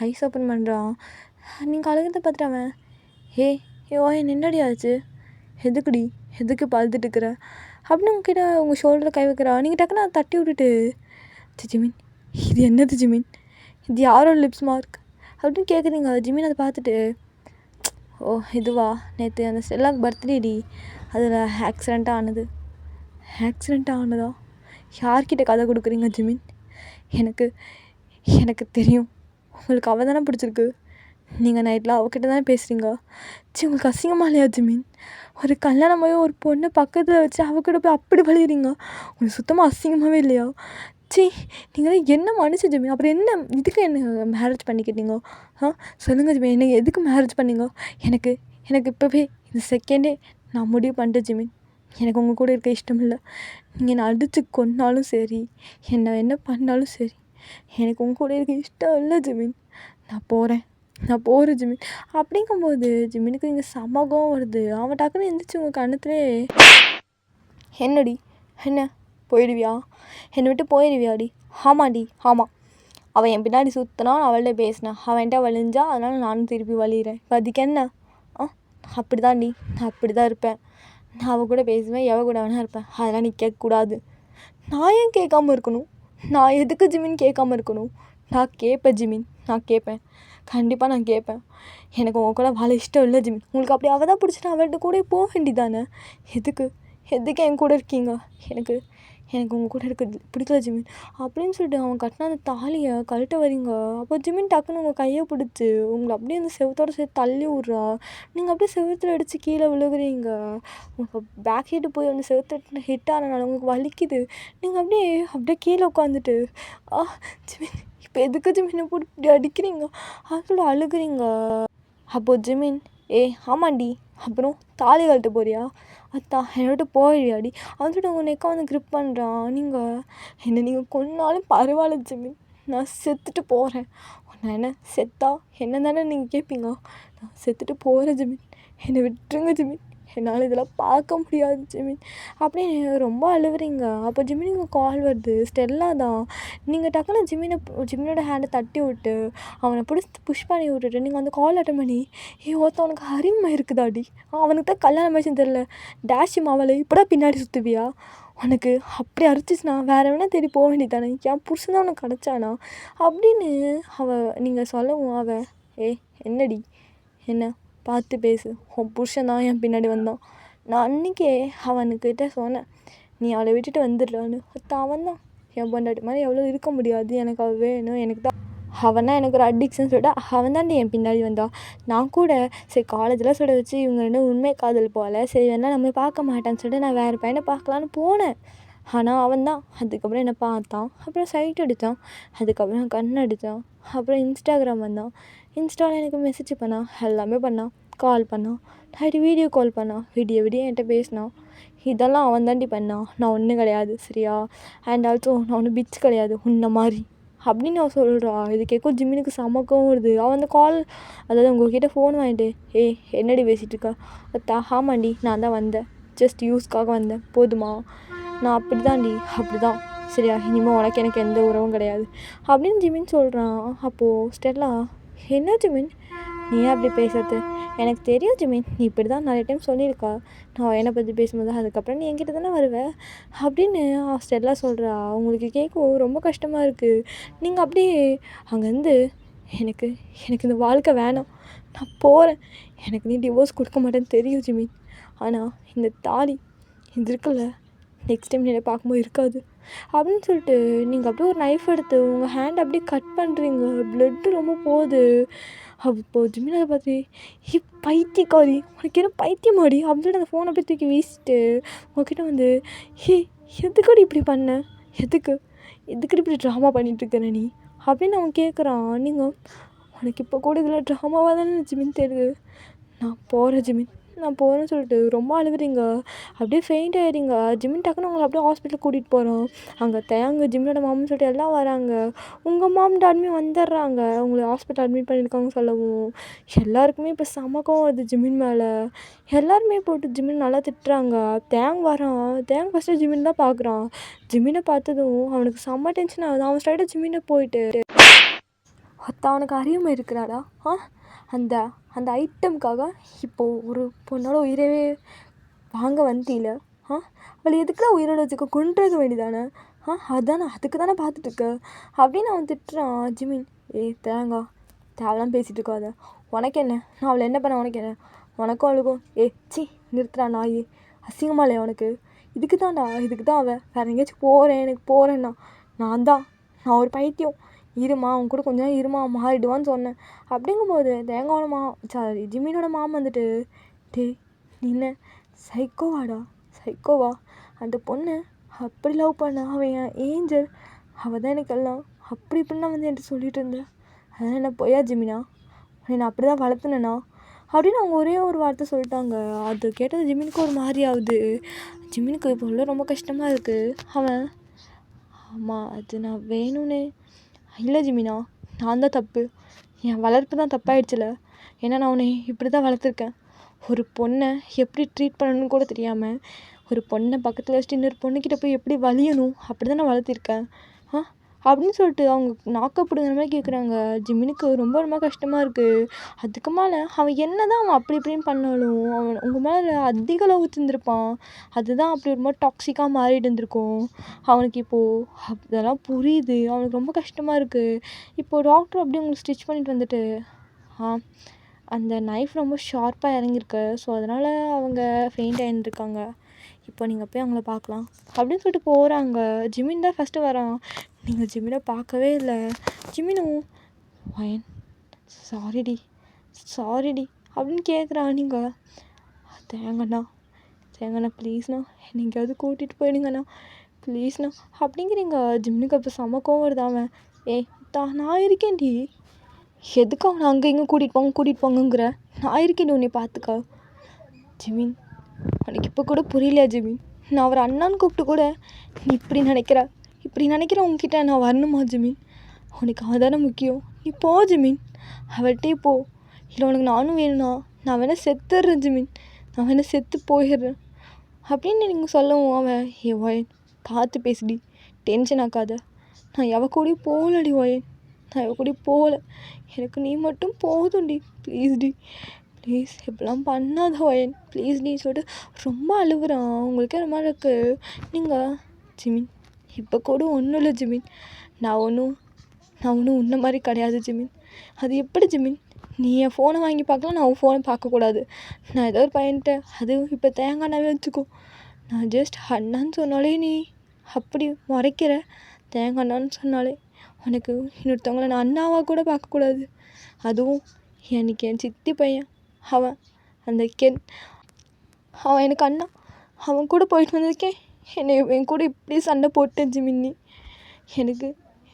ஐஸ் ஓப்பன் பண்ணுறான். நீங்கள் அழுகிறத பார்த்துட்டு அவன் என்னடி ஆச்சு, எதுக்கு பழுதுட்டு இருக்கிற அப்படின்னு உங்ககிட்ட உங்கள் ஷோல்டரில் கை வைக்கிறான். நீங்கள் டக்குன்னு அதை தட்டி விட்டுட்டு ஜிமின் இது என்னது ஜிமின், இது யாரோட லிப்ஸ் மார்க் அப்படின்னு கேட்குறீங்க. ஜிமின் அதை பார்த்துட்டு இதுவா நேற்று அந்த ஸ்டெல்லாக்கு பர்த்டேடி, அதில் ஆக்சிடெண்ட்டாக ஆனதா? யார்கிட்ட கதை கொடுக்குறீங்க ஜிமின்? எனக்கு தெரியும் உங்களுக்கு அவள் தானே பிடிச்சிருக்கு. நீங்கள் நைட்டில் அவகிட்ட தானே பேசுகிறீங்க. உங்களுக்கு அசிங்கமாக இல்லையா ஜிமின்? ஒரு கல்யாணமாகவே ஒரு பொண்ணை பக்கத்தில் வச்சு அவகிட்ட போய் அப்படி பழகிறீங்க. உங்களுக்கு சுத்தமாக அசிங்கமாகவே இல்லையா? நீங்கள் என்ன மனுஷ ஜிமின்? அப்புறம் என்ன இதுக்கு என்ன மேரேஜ் பண்ணிக்கிட்டீங்க? சொல்லுங்கள் ஜிமின், என்ன எதுக்கு மேரேஜ் பண்ணீங்க? எனக்கு இப்போவே இந்த செகண்டே நான் முடிவு பண்ணிட்டேன் ஜிமின், எனக்கு உங்கள் கூட இருக்க இஷ்டம் இல்லை. நீங்கள் என்னை அடித்து கொன்னாலும் சரி, என்ன பண்ணாலும் சரி, எனக்கு உங்கள் கூட இருக்க இஷ்டம் இல்லை ஜிமின். நான் போகிறேன் ஜிமின் அப்படிங்கும்போது ஜிமினுக்கு இங்கே சமகம் வருது. அவன் டக்குன்னு எழுந்திரிச்சு உங்கள் கண்ணத்துலேயே என்னடி என்ன போயிடுவியா, என்னை விட்டு போயிடுவியாடி? ஆமாம், அவன் என் பின்னாடி சுற்றினா நான் அவள்கிட்ட பேசினேன், அவன் என்கிட்ட வலிஞ்சா அதனால் நானும் திருப்பி வலிகிறேன். இப்போ அதுக்கு என்ன? அப்படி தான்டி, நான் அப்படி தான் இருப்பேன். நான் அவள் கூட பேசுவேன், எவ கூட வேணா இருப்பேன். அதெல்லாம் நீ கேட்கக்கூடாது. நான் ஏன் கேட்காம இருக்கணும்? நான் எதுக்கு ஜிமின் கேட்காம இருக்கணும்? நான் கேட்பேன் ஜிமின், நான் கேட்பேன். கண்டிப்பாக நான் கேட்பேன். எனக்கு உங்கள் கூட வாழ இஷ்டம் இல்லை ஜிமின். உங்களுக்கு அப்படி அவள் தான் பிடிச்சிட்டா அவள்கிட்ட கூட போக வேண்டியதானே? எதுக்கு எதுக்கு என் கூட இருக்கீங்க? எனக்கு எனக்கு உங்கள் கூட இருக்க பிடிக்கல ஜிமின் அப்படின்னு சொல்லிட்டு அவன் கட்டின அந்த தாலியை கழட்ட வரீங்க. அப்போ ஜிமின் டக்குன்னு உங்கள் கையை பிடிச்சி உங்களை அப்படியே அந்த செவத்தோட சேர்த்து தள்ளி விட்றா. நீங்கள் அப்படியே செவத்தில் அடித்து கீழே விழுகுறீங்க. உங்கள் பேக் ஹீட்டு போய் அந்த செவத்துல ஹிட் ஆனனால உங்களுக்கு வலிக்குது. நீங்கள் அப்படியே கீழே உட்காந்துட்டு ஜிமின் இப்போ எதுக்கு ஜிமினை போட்டு இப்படி அடிக்கிறீங்க அதோட அழுகுறீங்க. அப்போது ஜிமின் ஆமாண்டி அப்புறம் தாலி கழட்ட போறியா? அத்தா என்னோட போயிடியாடி அவன் சொல்லிட்டு உங்கள் நெக்கை வந்து க்ரிப் பண்ணுறான். நீங்கள் கொன்னாலும் பரவாயில்ல ஜிமின், நான் செத்துட்டு போகிறேன். நான் என்ன செத்தா என்ன தானே நீங்கள் கேட்பீங்க? நான் செத்துட்டு போகிறேன் ஜிமின், என்னை விட்டுருங்க ஜிமின், என்னால் இதெல்லாம் பார்க்க முடியாது ஜிமின் அப்படின்னு ரொம்ப அழுவுறீங்க. அப்போ ஜிமினுக்கு கால் வருது. ஸ்டெல்லா தான். நீங்கள் டக்குன்னு ஜிமினோட ஹேண்டை தட்டி விட்டு அவனை புஷ் பண்ணி விட்டுட்டு நீங்கள் அந்த கால் அட்டன் பண்ணி ஒருத்தவனுக்கு அறிமுகம் இருக்குதாடி, அவனுக்கு தான் கல்யாணம் ஆச்சுன்னு தெரில, டேஷி மாவலை இப்படா பின்னாடி சுற்றுவியா? உனக்கு அப்படி அரைச்சிச்சுனா வேறு எவனா தேடி போக வேண்டியதானே, என் புருஷன் தான் உனக்கு கிடச்சானா அப்படின்னு நீங்கள் சொல்லவும் அவன் என்னடி என்ன பார்த்து பேசு, உன் புருஷன் தான் என் பின்னாடி வந்தான். நான் அன்றைக்கே அவனுக்கிட்ட சொன்னேன் நீ அவளை விட்டுட்டு வந்துடுறான்னு. அவன் தான் என் பொண்டாட்டி மாதிரி எவ்வளோ இருக்க முடியாது, எனக்கு அவள் வேணும், எனக்கு தான் அவன் தான் எனக்கு ஒரு அடிக்ஷன் சொல்லிட்டு அவன் தாண்டி என் பின்னாடி வந்தான். நான் கூட சரி காலேஜில் சொல்ல வச்சு இவங்க ரெண்டும் உண்மை காதல் போல், சரி வேணா நம்ம பார்க்க மாட்டான்னு சொல்லிட்டு நான் வேறு பையனை பார்க்கலான்னு போனேன். ஆனால் அவன் தான் அதுக்கப்புறம் என்னை பார்த்தான், அப்புறம் சைட் அடித்தான், அதுக்கப்புறம் கண் அடித்தான், அப்புறம் இன்ஸ்டாகிராம் வந்தான், இன்ஸ்டாவில் எனக்கு மெசேஜ் பண்ணான், எல்லாமே பண்ணான், கால் பண்ணான், நைட்டு வீடியோ கால் பண்ணான், விடிய என்கிட்ட பேசினான். இதெல்லாம் அவன் தாண்டி பண்ணான், நான் ஒன்றும் கிடையாது சரியா. அண்ட் ஆல்சோ நான் ஒன்றும் பிச் கிடையாது உன்ன மாதிரி அப்படின்னு அவன் சொல்கிறா. இது கேட்கும் ஜிமினுக்கு சமக்கம் வருது. அவன் அந்த கால் அதாவது உங்கள்கிட்ட ஃபோன் வாங்கிட்டு என்னடி பேசிகிட்டு இருக்கா? ஆமாண்டி நான் தான் வந்தேன், ஜஸ்ட் யூஸ்க்காக வந்தேன் போதுமா, நான் அப்படி தான் சரியா, இனிமேல் உனக்கு எனக்கு எந்த உறவும் கிடையாது அப்படின்னு ஜிமின் சொல்கிறான். அப்போது ஸ்டெல்லா என்ன ஜிமின் நீ ஏன் அப்படி பேசுறது? எனக்கு தெரியும் ஜிமின், நீ இப்படி தான் நிறைய டைம் சொல்லியிருக்கா, நான் என்னை பற்றி பேசும்போது அதுக்கப்புறம் நீ என்கிட்ட தானே வருவேன் அப்படின்னு ஸ்டெல்லா சொல்கிறா. அவங்களுக்கு கேட்கும் ரொம்ப கஷ்டமாக இருக்குது. நீங்கள் அப்படியே அங்கேருந்து எனக்கு இந்த வாழ்க்கை வேணாம், நான் போகிறேன், எனக்கு நீ டிவோர்ஸ் கொடுக்க மாட்டேன்னு தெரியும் ஜிமின், ஆனால் இந்த தாலி இது இருக்குல்ல நெக்ஸ்ட் டைம் என்னை பார்க்கும்போது இருக்காது அப்படின்னு சொல்லிட்டு நீங்கள் அப்படியே ஒரு நைஃப் எடுத்து உங்கள் ஹேண்ட் அப்படியே கட் பண்ணுறீங்க. ப்ளட்டு ரொம்ப போகுது. அப்போ ஜிமின் அதை பார்த்து பைத்தியக்காரி உனக்கு என்ன பைத்தியமாடி அப்படின்னு சொல்லிட்டு அந்த ஃபோனை அப்படியே தூக்கி வீசிட்டு உங்ககிட்ட வந்து எதுக்கடி இப்படி பண்ண, எதுக்கடி இப்படி ட்ராமா பண்ணிகிட்ருக்கேன் நீ அப்படின்னு அவன் கேட்குறான். நீங்கள் உனக்கு இப்போ கூட இதில் ட்ராமாவாக தானே ஜிமின் தெரியுது, நான் போகிறேன் ஜிமின், நான் போகிறேன்னு சொல்லிட்டு ரொம்ப அழுவுறீங்க, அப்படியே ஃபெயிண்ட் ஆகிடுறீங்க. ஜிமின் டக்குன்னு உங்களை அப்படியே ஹாஸ்பிட்டலுக்கு கூட்டிகிட்டு போகிறோம். அங்கே தேங்க ஜிமினோட மாம்னு சொல்லிட்டு எல்லாம் வராங்க. உங்கள் மாம் டாட்மே வந்துடுறாங்க, உங்களை ஹாஸ்பிட்டல் அட்மிட் பண்ணியிருக்காங்க சொல்லவும் எல்லாருக்குமே இப்போ சமக்கம் வருது ஜிமின் மேலே. எல்லாருமே போட்டு ஜிமின் நல்லா திட்டுறாங்க. வரான். ஃபஸ்ட்டு ஜிமின் தான் பார்க்குறான். ஜிமினை பார்த்ததும் அவனுக்கு செம்ம டென்ஷன் ஆகுது. அவன் ஸ்ட்ரைட்டாக ஜிமினை போயிட்டு அவனுக்கு அறிவுமை இருக்கிறாடா அந்த ஐட்டமுக்காக இப்போது ஒரு பொண்ணோட உயிரவே வாங்க வந்தீல அவளை எதுக்குலாம் உயிரோட வச்சுக்க, கொண்டுருக்க வேண்டியதானே அதுக்கு தானே பார்த்துட்ருக்க அப்படின்னு அவன் திட்டுறான். ஜிமின் தேவலாம் பேசிகிட்டு இருக்காத, உனக்கு என்ன, நான் அவளை என்ன பண்ண, உனக்கு என்ன, உனக்கும் அவளுக்கும் சி நிறுத்துறா நாய், அசிங்கமா இல்லையா உனக்கு? இதுக்கு தான் அவள் வேறு எங்கேயாச்சும் போகிறேன்னா நான் ஒரு பைத்தியம், இருமா அவன் கூட கொஞ்சம் நேரம் இருமா மாறிடுவான்னு சொன்னேன். அப்படிங்கும்போது ஜிமினோட மாம் வந்துட்டு நீ என்ன சைக்கோவா, அந்த பொண்ணு அப்படி லவ் பண்ண, அவன் என் ஏஞ்சல், அவள் தான் எனக்கு எல்லாம் அப்படி இப்படின்னா வந்து என்கிட்ட சொல்லிட்டு இருந்தேன், அதனால் என்ன பொய்யா ஜிமினா, நான் அப்படி தான் வளர்த்துனேண்ணா அப்படின்னு அவங்க ஒரே ஒரு வார்த்தை சொல்லிட்டாங்க. அது கேட்டது ஜிமினுக்கு ஒரு மாதிரி ஆகுது. ஜிமினுக்கு இப்போ ரொம்ப கஷ்டமாக இருக்குது. அவன் ஆமாம் அது நான் வேணும்னே இல்லை ஜிமினா, நான் தான் தப்பு, என் வளர்ப்பு தான் தப்பாயிடுச்சுல, ஏன்னா நான் உன்னை இப்படி தான் வளர்த்துருக்கேன், ஒரு பொண்ணை எப்படி ட்ரீட் பண்ணணும்னு கூட தெரியாமல், ஒரு பொண்ணை பக்கத்தில் வச்சுட்டு இன்னொரு பொண்ணுக்கிட்ட போய் எப்படி வலியணும் அப்படி தான் நான் வளர்த்திருக்கேன். அப்படின்னு சொல்லிட்டு அவங்க நாக்க பிடுங்குற மாதிரி கேட்குறாங்க. ஜிமினுக்கு ரொம்ப ரொம்ப கஷ்டமாக இருக்குது. அதுக்கு மேலே அவன் என்ன தான் அவன் அப்படி இப்படின்னு பண்ணாலும் உங்கள் மேலே அதிக லவ் வச்சுருந்துருப்பான். அதுதான் அப்படி ஒரு மாதிரி டாக்ஸிக்காக மாறிட்டு இருந்திருக்கும். அவனுக்கு இப்போது அதெல்லாம் புரியுது. அவனுக்கு ரொம்ப கஷ்டமாக இருக்குது. இப்போது டாக்டர் அப்படியே உங்களுக்கு ஸ்டிச் பண்ணிட்டு வந்துட்டு அந்த நைஃப் ரொம்ப ஷார்ப்பாக இறங்கியிருக்கு. ஸோ அதனால் அவங்க ஃபெயிண்ட் ஆகிருக்காங்க. இப்போ நீங்கள் போய் அவங்கள பார்க்கலாம் அப்படின்னு சொல்லிட்டு போகிறாங்க. ஜிமின் தான் ஃபஸ்ட்டு வரான். நீங்கள் ஜிமினை பார்க்கவே இல்லை. ஜிமினும் வயன் சாரிடி அப்படின்னு கேட்குறான். நீங்கள் தேங்கண்ணா ப்ளீஸ்ண்ணா என்னை எங்கேயாவது கூட்டிகிட்டு போயிடுங்கண்ணா ப்ளீஸ்ண்ணா அப்படிங்கிறீங்க. ஜிமினுக்கு அப்போ செமக்கம் வருது. அவன் நான் இருக்கேன்டி, எதுக்கு அவனை அங்கே இங்கே கூட்டிகிட்டு போங்கங்கிற, நான் இருக்கேன் உன்னை பார்த்துக்கா. ஜிமின் உனக்கு இப்போ கூட புரியலையா ஜிமின்? நான் அவர் அண்ணான்னு கூப்பிட்டு கூட நீ இப்படி நினைக்கிற உங்ககிட்ட நான் வரணுமா ஜிமின்? உனக்கு அவன் தானே முக்கியம். நீ போ ஜிமின், அவள்கிட்டே போ. இல்லை உனக்கு நானும் வேணும்னா நான் வேணால் செத்துடுறேன் ஜிமின், நான் வேணால் செத்து போயிடுறேன் அப்படின்னு நீங்கள் சொல்லவும் அவன் ஒயன் பார்த்து பேசுடி, டென்ஷன் ஆக்காத. நான் எவ கூடயும் போகலடி ஒயன், நான் எவ கூடயும் போகல. எனக்கு நீ மட்டும் போதும்டி, ப்ளீஸ் இப்படிலாம் பண்ணாத ஒயன் ப்ளீஸ்டி சொல்லிட்டு ரொம்ப அழுகுறான். உங்களுக்கே ரொம்ப இருக்குது. நீங்கள் ஜிமின் இப்போ கூட ஒன்றும் இல்லை ஜிமின், நான் ஒன்றும் உன்ன மாதிரி கிடையாது ஜிமின். அது எப்படி ஜிமின்? நீ என் ஃபோனை வாங்கி பார்க்கலாம், நான் உன் ஃபோனை பார்க்கக்கூடாது. நான் ஏதோ ஒரு பையன்ட்ட அது இப்போ தேங்காய்னாவே வச்சுக்கோ. நான் ஜஸ்ட் அண்ணான்னு சொன்னாலே நீ அப்படி முறைக்கிற. தேங்காய்ண்ணான்னு சொன்னாலே உனக்கு இன்னொருத்தவங்கள நான் அண்ணாவாக கூட பார்க்கக்கூடாது. அதுவும் எனக்கு என் சித்தி பையன் அவன் அந்த அவன் எனக்கு அண்ணா. அவன் கூட போயிட்டு வந்திருக்கேன். என் கூட இப்படி சண்டை போட்டேன் ஜிமின். நீ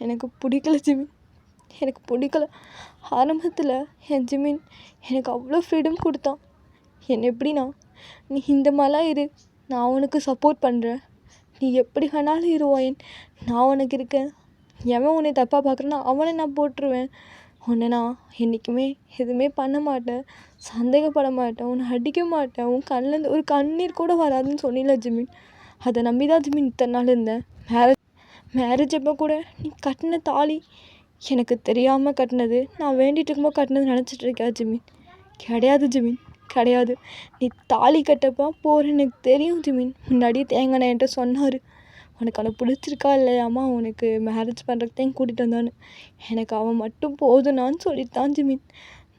எனக்கு பிடிக்கல ஜிமின், எனக்கு பிடிக்கல. ஆரம்பத்தில் என் ஜிமின் எனக்கு அவ்வளோ ஃப்ரீடம் கொடுத்தான். எப்படின்னா, நீ இந்த மாதிரிலாம் இரு, நான் உனக்கு சப்போர்ட் பண்ணுறேன், நீ எப்படி வேணாலும் இருவாயன், நான் உனக்கு இருக்கேன். எவன் உன்னை தப்பாக பார்க்குறேன்னா அவனை நான் போட்டுருவேன். உன்னை நான் என்றைக்குமே எதுவுமே பண்ண மாட்டேன், சந்தேகப்பட மாட்டேன், உன்னை அடிக்க மாட்டேன், உன் கண்ணிலேருந்து ஒரு கண்ணீர் கூட வராதுன்னு சொன்னில ஜிமின். அதை நம்பி தான் ஜிமின் இத்தனை நாள் இருந்தேன். மேரேஜ் அப்போ கூட நீ கட்டின தாலி எனக்கு தெரியாமல் கட்டினது, நான் வேண்டிகிட்டு இருக்கும்போது கட்டினது நினச்சிட்டு இருக்கா ஜிமின்? கிடையாது ஜிமின், கிடையாது. நீ தாலி கட்டப்போ போகிற எனக்கு தெரியும் ஜிமின். முன்னாடியே தேங்காய் என்கிட்ட சொன்னார், உனக்கு அவனை பிடிச்சிருக்கா இல்லையாம்மா, உனக்கு மேரேஜ் பண்ணுறதுக்கு தான் கூட்டிகிட்டு வந்தான்னு. எனக்கு அவன் மட்டும் போதும்னான்னு சொல்லிட்டு தான் ஜிமின்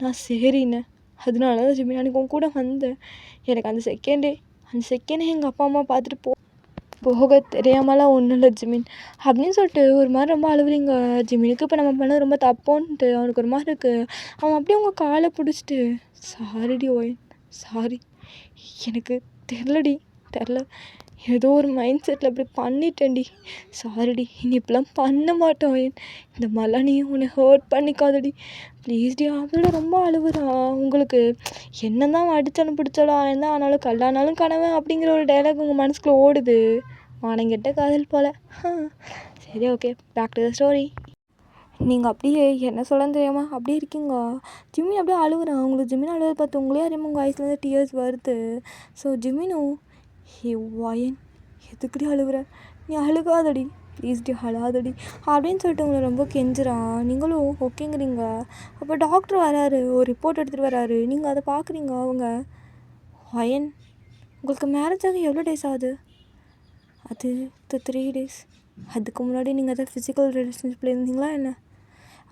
நான் சரிண்ணேன். அதனால தான் ஜிமின் அன்றைக்கி உன் கூட வந்தேன். எனக்கு அந்த செகண்டே எங்கள் அப்பா அம்மா பார்த்துட்டு போக தெரியாமலாம் ஒன்றும் இல்லை ஜிமின் அப்படின்னு சொல்லிட்டு ஒரு மாதிரி ரொம்ப அழுவுறீங்க. ஜிமினுக்கு இப்போ நம்ம பண்ணது ரொம்ப தப்போன்ட்டு அவனுக்கு ஒரு மாதிரி இருக்குது. அவன் அப்படியே உங்கள் காலை பிடிச்சிட்டு சாரிடி ஓயன், சாரி, எனக்கு தெரில, ஏதோ ஒரு மைண்ட் செட்டில் அப்படி பண்ணிட்டேன்டி, சாரிடி, இனி இப்படிலாம் பண்ண மாட்டேன் ஓயன், இந்த மாதிரிலாம் நீ உன்னை ஹர்ட் பண்ணிக்காதடி ப்ளீஸ்டி. அவளோட ரொம்ப அழுவுறான். உங்களுக்கு என்ன தான் அடித்தாலும் பிடிச்சாலும் ஆயிருந்தா ஆனாலும் கல்லானாலும் கனவன் அப்படிங்கிற ஒரு டைலாக் உங்கள் மனசுக்குள்ளே ஓடுது. வானங்கிட்ட காதல் போல். சரி, okay, back to the story. நீங்கள் அப்படியே என்ன சொல்லன்னு தெரியாமல் அப்படியே இருக்கீங்க. ஜிமின் அப்படியே அழுகுறான். உங்களுக்கு ஜிமின் அழுவது பார்த்து உங்களே அறியாமல் உங்கள் ஐஸ்லேருந்து டியர்ஸ் வருது. ஸோ ஜிமினும் வயன் எதுக்குடி அழுகுற, நீ அழுகாதடி ப்ளீஸ்டி, அழாதடி அப்படின்னு சொல்லிட்டு உங்களை ரொம்ப கெஞ்சுறான். நீங்களும் ஓகேங்கிறீங்க. அப்போ டாக்டர் வராரு, ஒரு ரிப்போர்ட் எடுத்துகிட்டு வராரு. நீங்கள் அதை பார்க்குறீங்க. அவங்க வயன் உங்களுக்கு மேரேஜ் ஆகி எவ்வளோ டேஸ் ஆகுது? அது 3 days. அதுக்கு முன்னாடி நீங்கள் அதை ஃபிசிக்கல் ரிலேஷன்ஷிப்பில் இருந்தீங்களா என்ன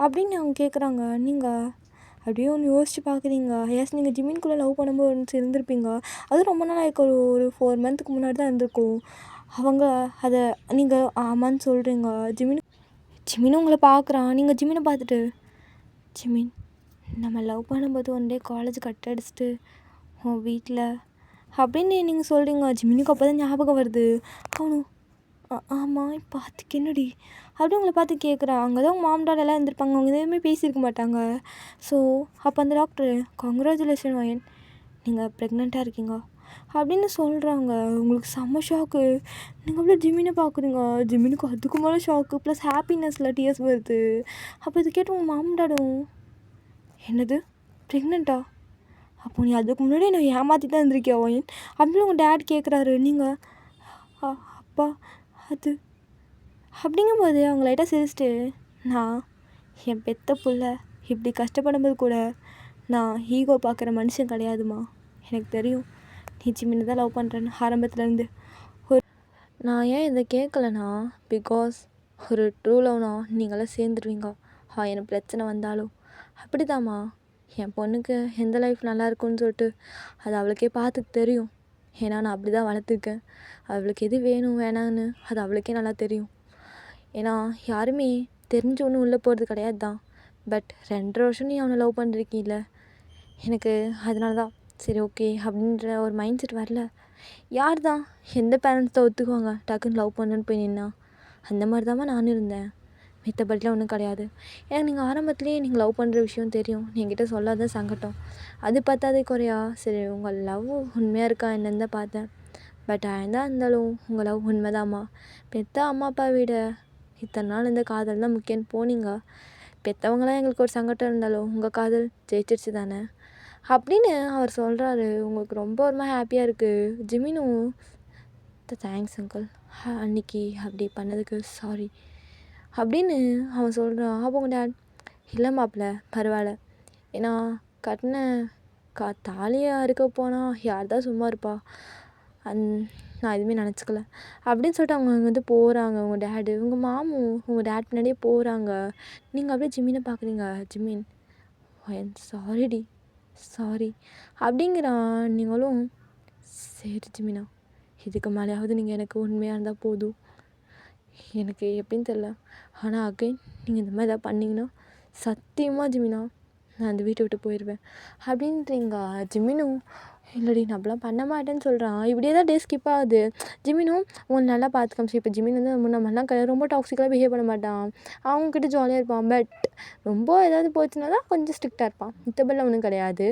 அப்படின்னு அவங்க கேட்குறாங்க. நீங்கள் அப்படியே ஒன்று யோசிச்சு பார்க்குறீங்க. நீங்கள் ஜிமின்குள்ளே லவ் பண்ணும்போது ஒன்று இருந்திருப்பீங்க. அதுவும் ரொம்ப நாள் ஆயிருக்கு, ஒரு 4 months முன்னாடி தான் இருந்திருக்கும். அவங்க அதை நீங்கள் ஆமான்னு சொல்கிறீங்க. ஜிமினும் உங்களை பார்க்குறான். நீங்கள் ஜிமினை பார்த்துட்டு ஜிமின் நம்ம லவ் பண்ணும்போது ஒன் டே காலேஜ் கட் அடிச்சுட்டு உன் வீட்டில் அப்படின்னு நீங்கள் சொல்கிறீங்க. ஜிமினுக்கு அப்போ தான் ஞாபகம் வருது. அவனும் ஆமாம் இப்போ அதுக்கு என்னடி அப்படி உங்களை பார்த்து கேட்குறான். அங்கே தான் உங்கள் மாம் டாட் எல்லாம் இருந்திருப்பாங்க, அவங்க எதுவுமே பேசியிருக்க மாட்டாங்க. ஸோ அப்போ அந்த டாக்டர் கங்க்ராச்சுலேஷன் வயன், நீங்கள் ப்ரெக்னெண்ட்டாக இருக்கீங்க அப்படின்னு சொல்கிறாங்க. உங்களுக்கு செம்ம ஷாக்கு. நீங்கள் அப்படியே ஜிமினை பார்க்குறீங்க. ஜிமினுக்கு அதுக்கு மேலே ஷாக்கு ப்ளஸ் ஹாப்பினஸில் டியர்ஸ் வருது. அப்போ இது கேட்டு உங்கள் மாம் டாடும் என்னது ப்ரெக்னெண்ட்டா, அப்போ நீ அதுக்கு முன்னாடி நான் ஏமாற்றி தான் இருந்திருக்கியா வயன் அப்படின்னு உங்கள் டேட் கேட்குறாரு. நீங்கள் அப்பா அப்படிங்கும்போது அவங்க லைட்டாக சிரிச்சிட்டு, நான் என் பெத்த புள்ள இப்படி கஷ்டப்படும்போது கூட நான் ஈகோ பார்க்குற மனுஷன் கிடையாதுமா. எனக்கு தெரியும் நீ ஜிமினை தான் லவ் பண்ணுறேன்னு ஆரம்பத்துலேருந்து. நான் ஏன் இதை கேட்கலனா, பிகாஸ் ஒரு ட்ரூ லவ்னா நீங்களாம் சேர்ந்துருவீங்க. எனக்கு பிரச்சனை வந்தாலும் அப்படிதாம்மா. என் பொண்ணுக்கு எந்த லைஃப் நல்லா இருக்குன்னு சொல்லிட்டு அது அவளுக்கே பார்த்துக்கு தெரியும். ஏன்னா நான் அப்படி தான் வளர்த்துருக்கேன். அவளுக்கு எது வேணும் வேணான்னு அது அவளுக்கே நல்லா தெரியும். ஏன்னா யாருமே தெரிஞ்சு ஒன்றும் உள்ளே போகிறது கிடையாது தான். பட் 2.5 வருஷம் நீ அவனை லவ் பண்ணிருக்கீல்ல, எனக்கு அதனால தான் சரி ஓகே அப்படின்ற ஒரு மைண்ட் செட் வரல. யார் தான் எந்த பேரண்ட்ஸ் தான் ஒத்துக்குவாங்க டக்குன்னு லவ் பண்ணுன்னு போய் நின்னா? அந்த மாதிரி தாம்மா நானும் இருந்தேன். மித்தபடிலாம் ஒன்றும் கிடையாது. எனக்கு நீங்கள் ஆரம்பத்துலேயே நீங்கள் லவ் பண்ணுற விஷயம் தெரியும். என்கிட்ட சொல்லாத சங்கட்டம். அது பத்தாதே குறையா சரி உங்கள் லவ் உண்மையாக இருக்கா என்னன்னு தான் பார்த்தேன். பட் தான் இருந்தாலும் உங்கள் லவ் உண்மைதாம்மா. பெற்ற அம்மா அப்பா விட இத்தனை நாள் இந்த காதல் தான் முக்கியம்னு போனீங்க. பெற்றவங்களாம் எங்களுக்கு ஒரு சங்கடம் இருந்தாலும் உங்கள் காதல் ஜெயிச்சிருச்சு தானே அப்படின்னு அவர் சொல்கிறாரு. உங்களுக்கு ரொம்ப ஒரு மாதிரி ஹாப்பியாக இருக்குது. ஜிமினும் தேங்க்ஸ் அங்கிள், அன்னைக்கு அப்படி பண்ணதுக்கு சாரி அப்படின்னு அவன் சொல்கிறான். அப்போ உங்கள் டேட் இல்லை மாப்பிள்ள பரவாயில்ல, ஏன்னா கட்டின தாலியாக இருக்க போனால் யார் தான் சும்மா இருப்பா, நான் எதுவுமே நினச்சிக்கல அப்படின்னு சொல்லிட்டு அவங்க வந்து போகிறாங்க. உங்கள் டேடு உங்கள் மாமும் உங்கள் டேட் பின்னாடியே போகிறாங்க. நீங்கள் அப்படியே ஜிமினை பார்க்குறீங்க. ஜிமின் சாரிடி சாரி அப்படிங்கிறான். நீங்களும் சரி ஜிமினா, இதுக்கு மேலேயாவது நீங்கள் எனக்கு உண்மையாக இருந்தால் போதும். எனக்கு எப்படின்னு தெரில, ஆனால் அகைன் நீங்கள் இந்த மாதிரி எதாவது பண்ணிங்கன்னா சத்தியமாக ஜிமினா நான் அந்த வீட்டை விட்டு போயிடுவேன் அப்படின்றீங்க. ஜிமினும் இல்லடி நான் அப்படிலாம் பண்ண மாட்டேன்னு சொல்கிறான். இப்படியே தான் டே ஸ்கிப் ஆகுது. ஜிமினும் உன்னை நல்லா பார்த்துக்காமிச்சு. இப்போ ஜிமின் வந்து முன்ன மாதிரிலாம் ரொம்ப டாக்ஸிக்கலாக பிஹேவ் பண்ண மாட்டான். அவங்கக்கிட்ட ஜாலியாக இருப்பான். பட் ரொம்ப ஏதாவது போச்சுன்னா தான் கொஞ்சம் ஸ்ட்ரிக்டாக இருப்பான். மித்தபடிலாம் ஒன்றும் கிடையாது.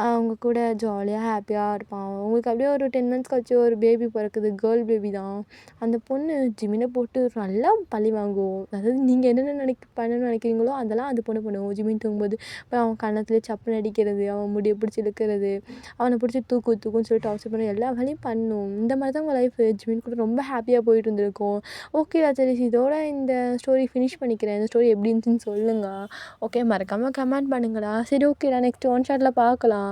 அவங்க கூட ஜாலியாக ஹாப்பியாக இருப்பான். அவங்களுக்கு அப்படியே ஒரு 10 months கழிச்சு ஒரு பேபி பிறக்குது. கேர்ள் பேபி தான். அந்த பொண்ணு ஜிமினை போட்டு நல்லா பழி வாங்குவோம். அதாவது நீங்கள் என்னென்ன பண்ணணும்னு நினைக்கிறீங்களோ அதெல்லாம் அந்த பொண்ணு பண்ணுவோம். ஜிமின் தூங்கும்போது இப்போ அவன் கன்னத்துலேயே சப்புன்னு அடிக்கிறது, அவன் முடியை பிடிச்சி இழுக்கிறது, அவனை பிடிச்சி தூக்குன்னு சொல்லிட்டு டார்ச்சர் பண்ணி எல்லா வேலையும் பண்ணும். இந்த மாதிரி தான் உங்கள் லைஃப் ஜிமின் கூட ரொம்ப ஹாப்பியாக போயிட்டு இருந்திருக்கும். ஓகேடா சரி, இதோட இந்த ஸ்டோரி ஃபினிஷ் பண்ணிக்கிறேன். இந்த ஸ்டோரி எப்படி இருந்துச்சுன்னு சொல்லுங்கள். ஓகே, மறக்காமல் கமெண்ட் பண்ணுங்கடா. சரி ஓகேடா, நெக்ஸ்ட் ஒன் ஷாட்டில் பார்க்கலாம்.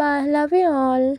பாய், லவ் யூ ஆல்.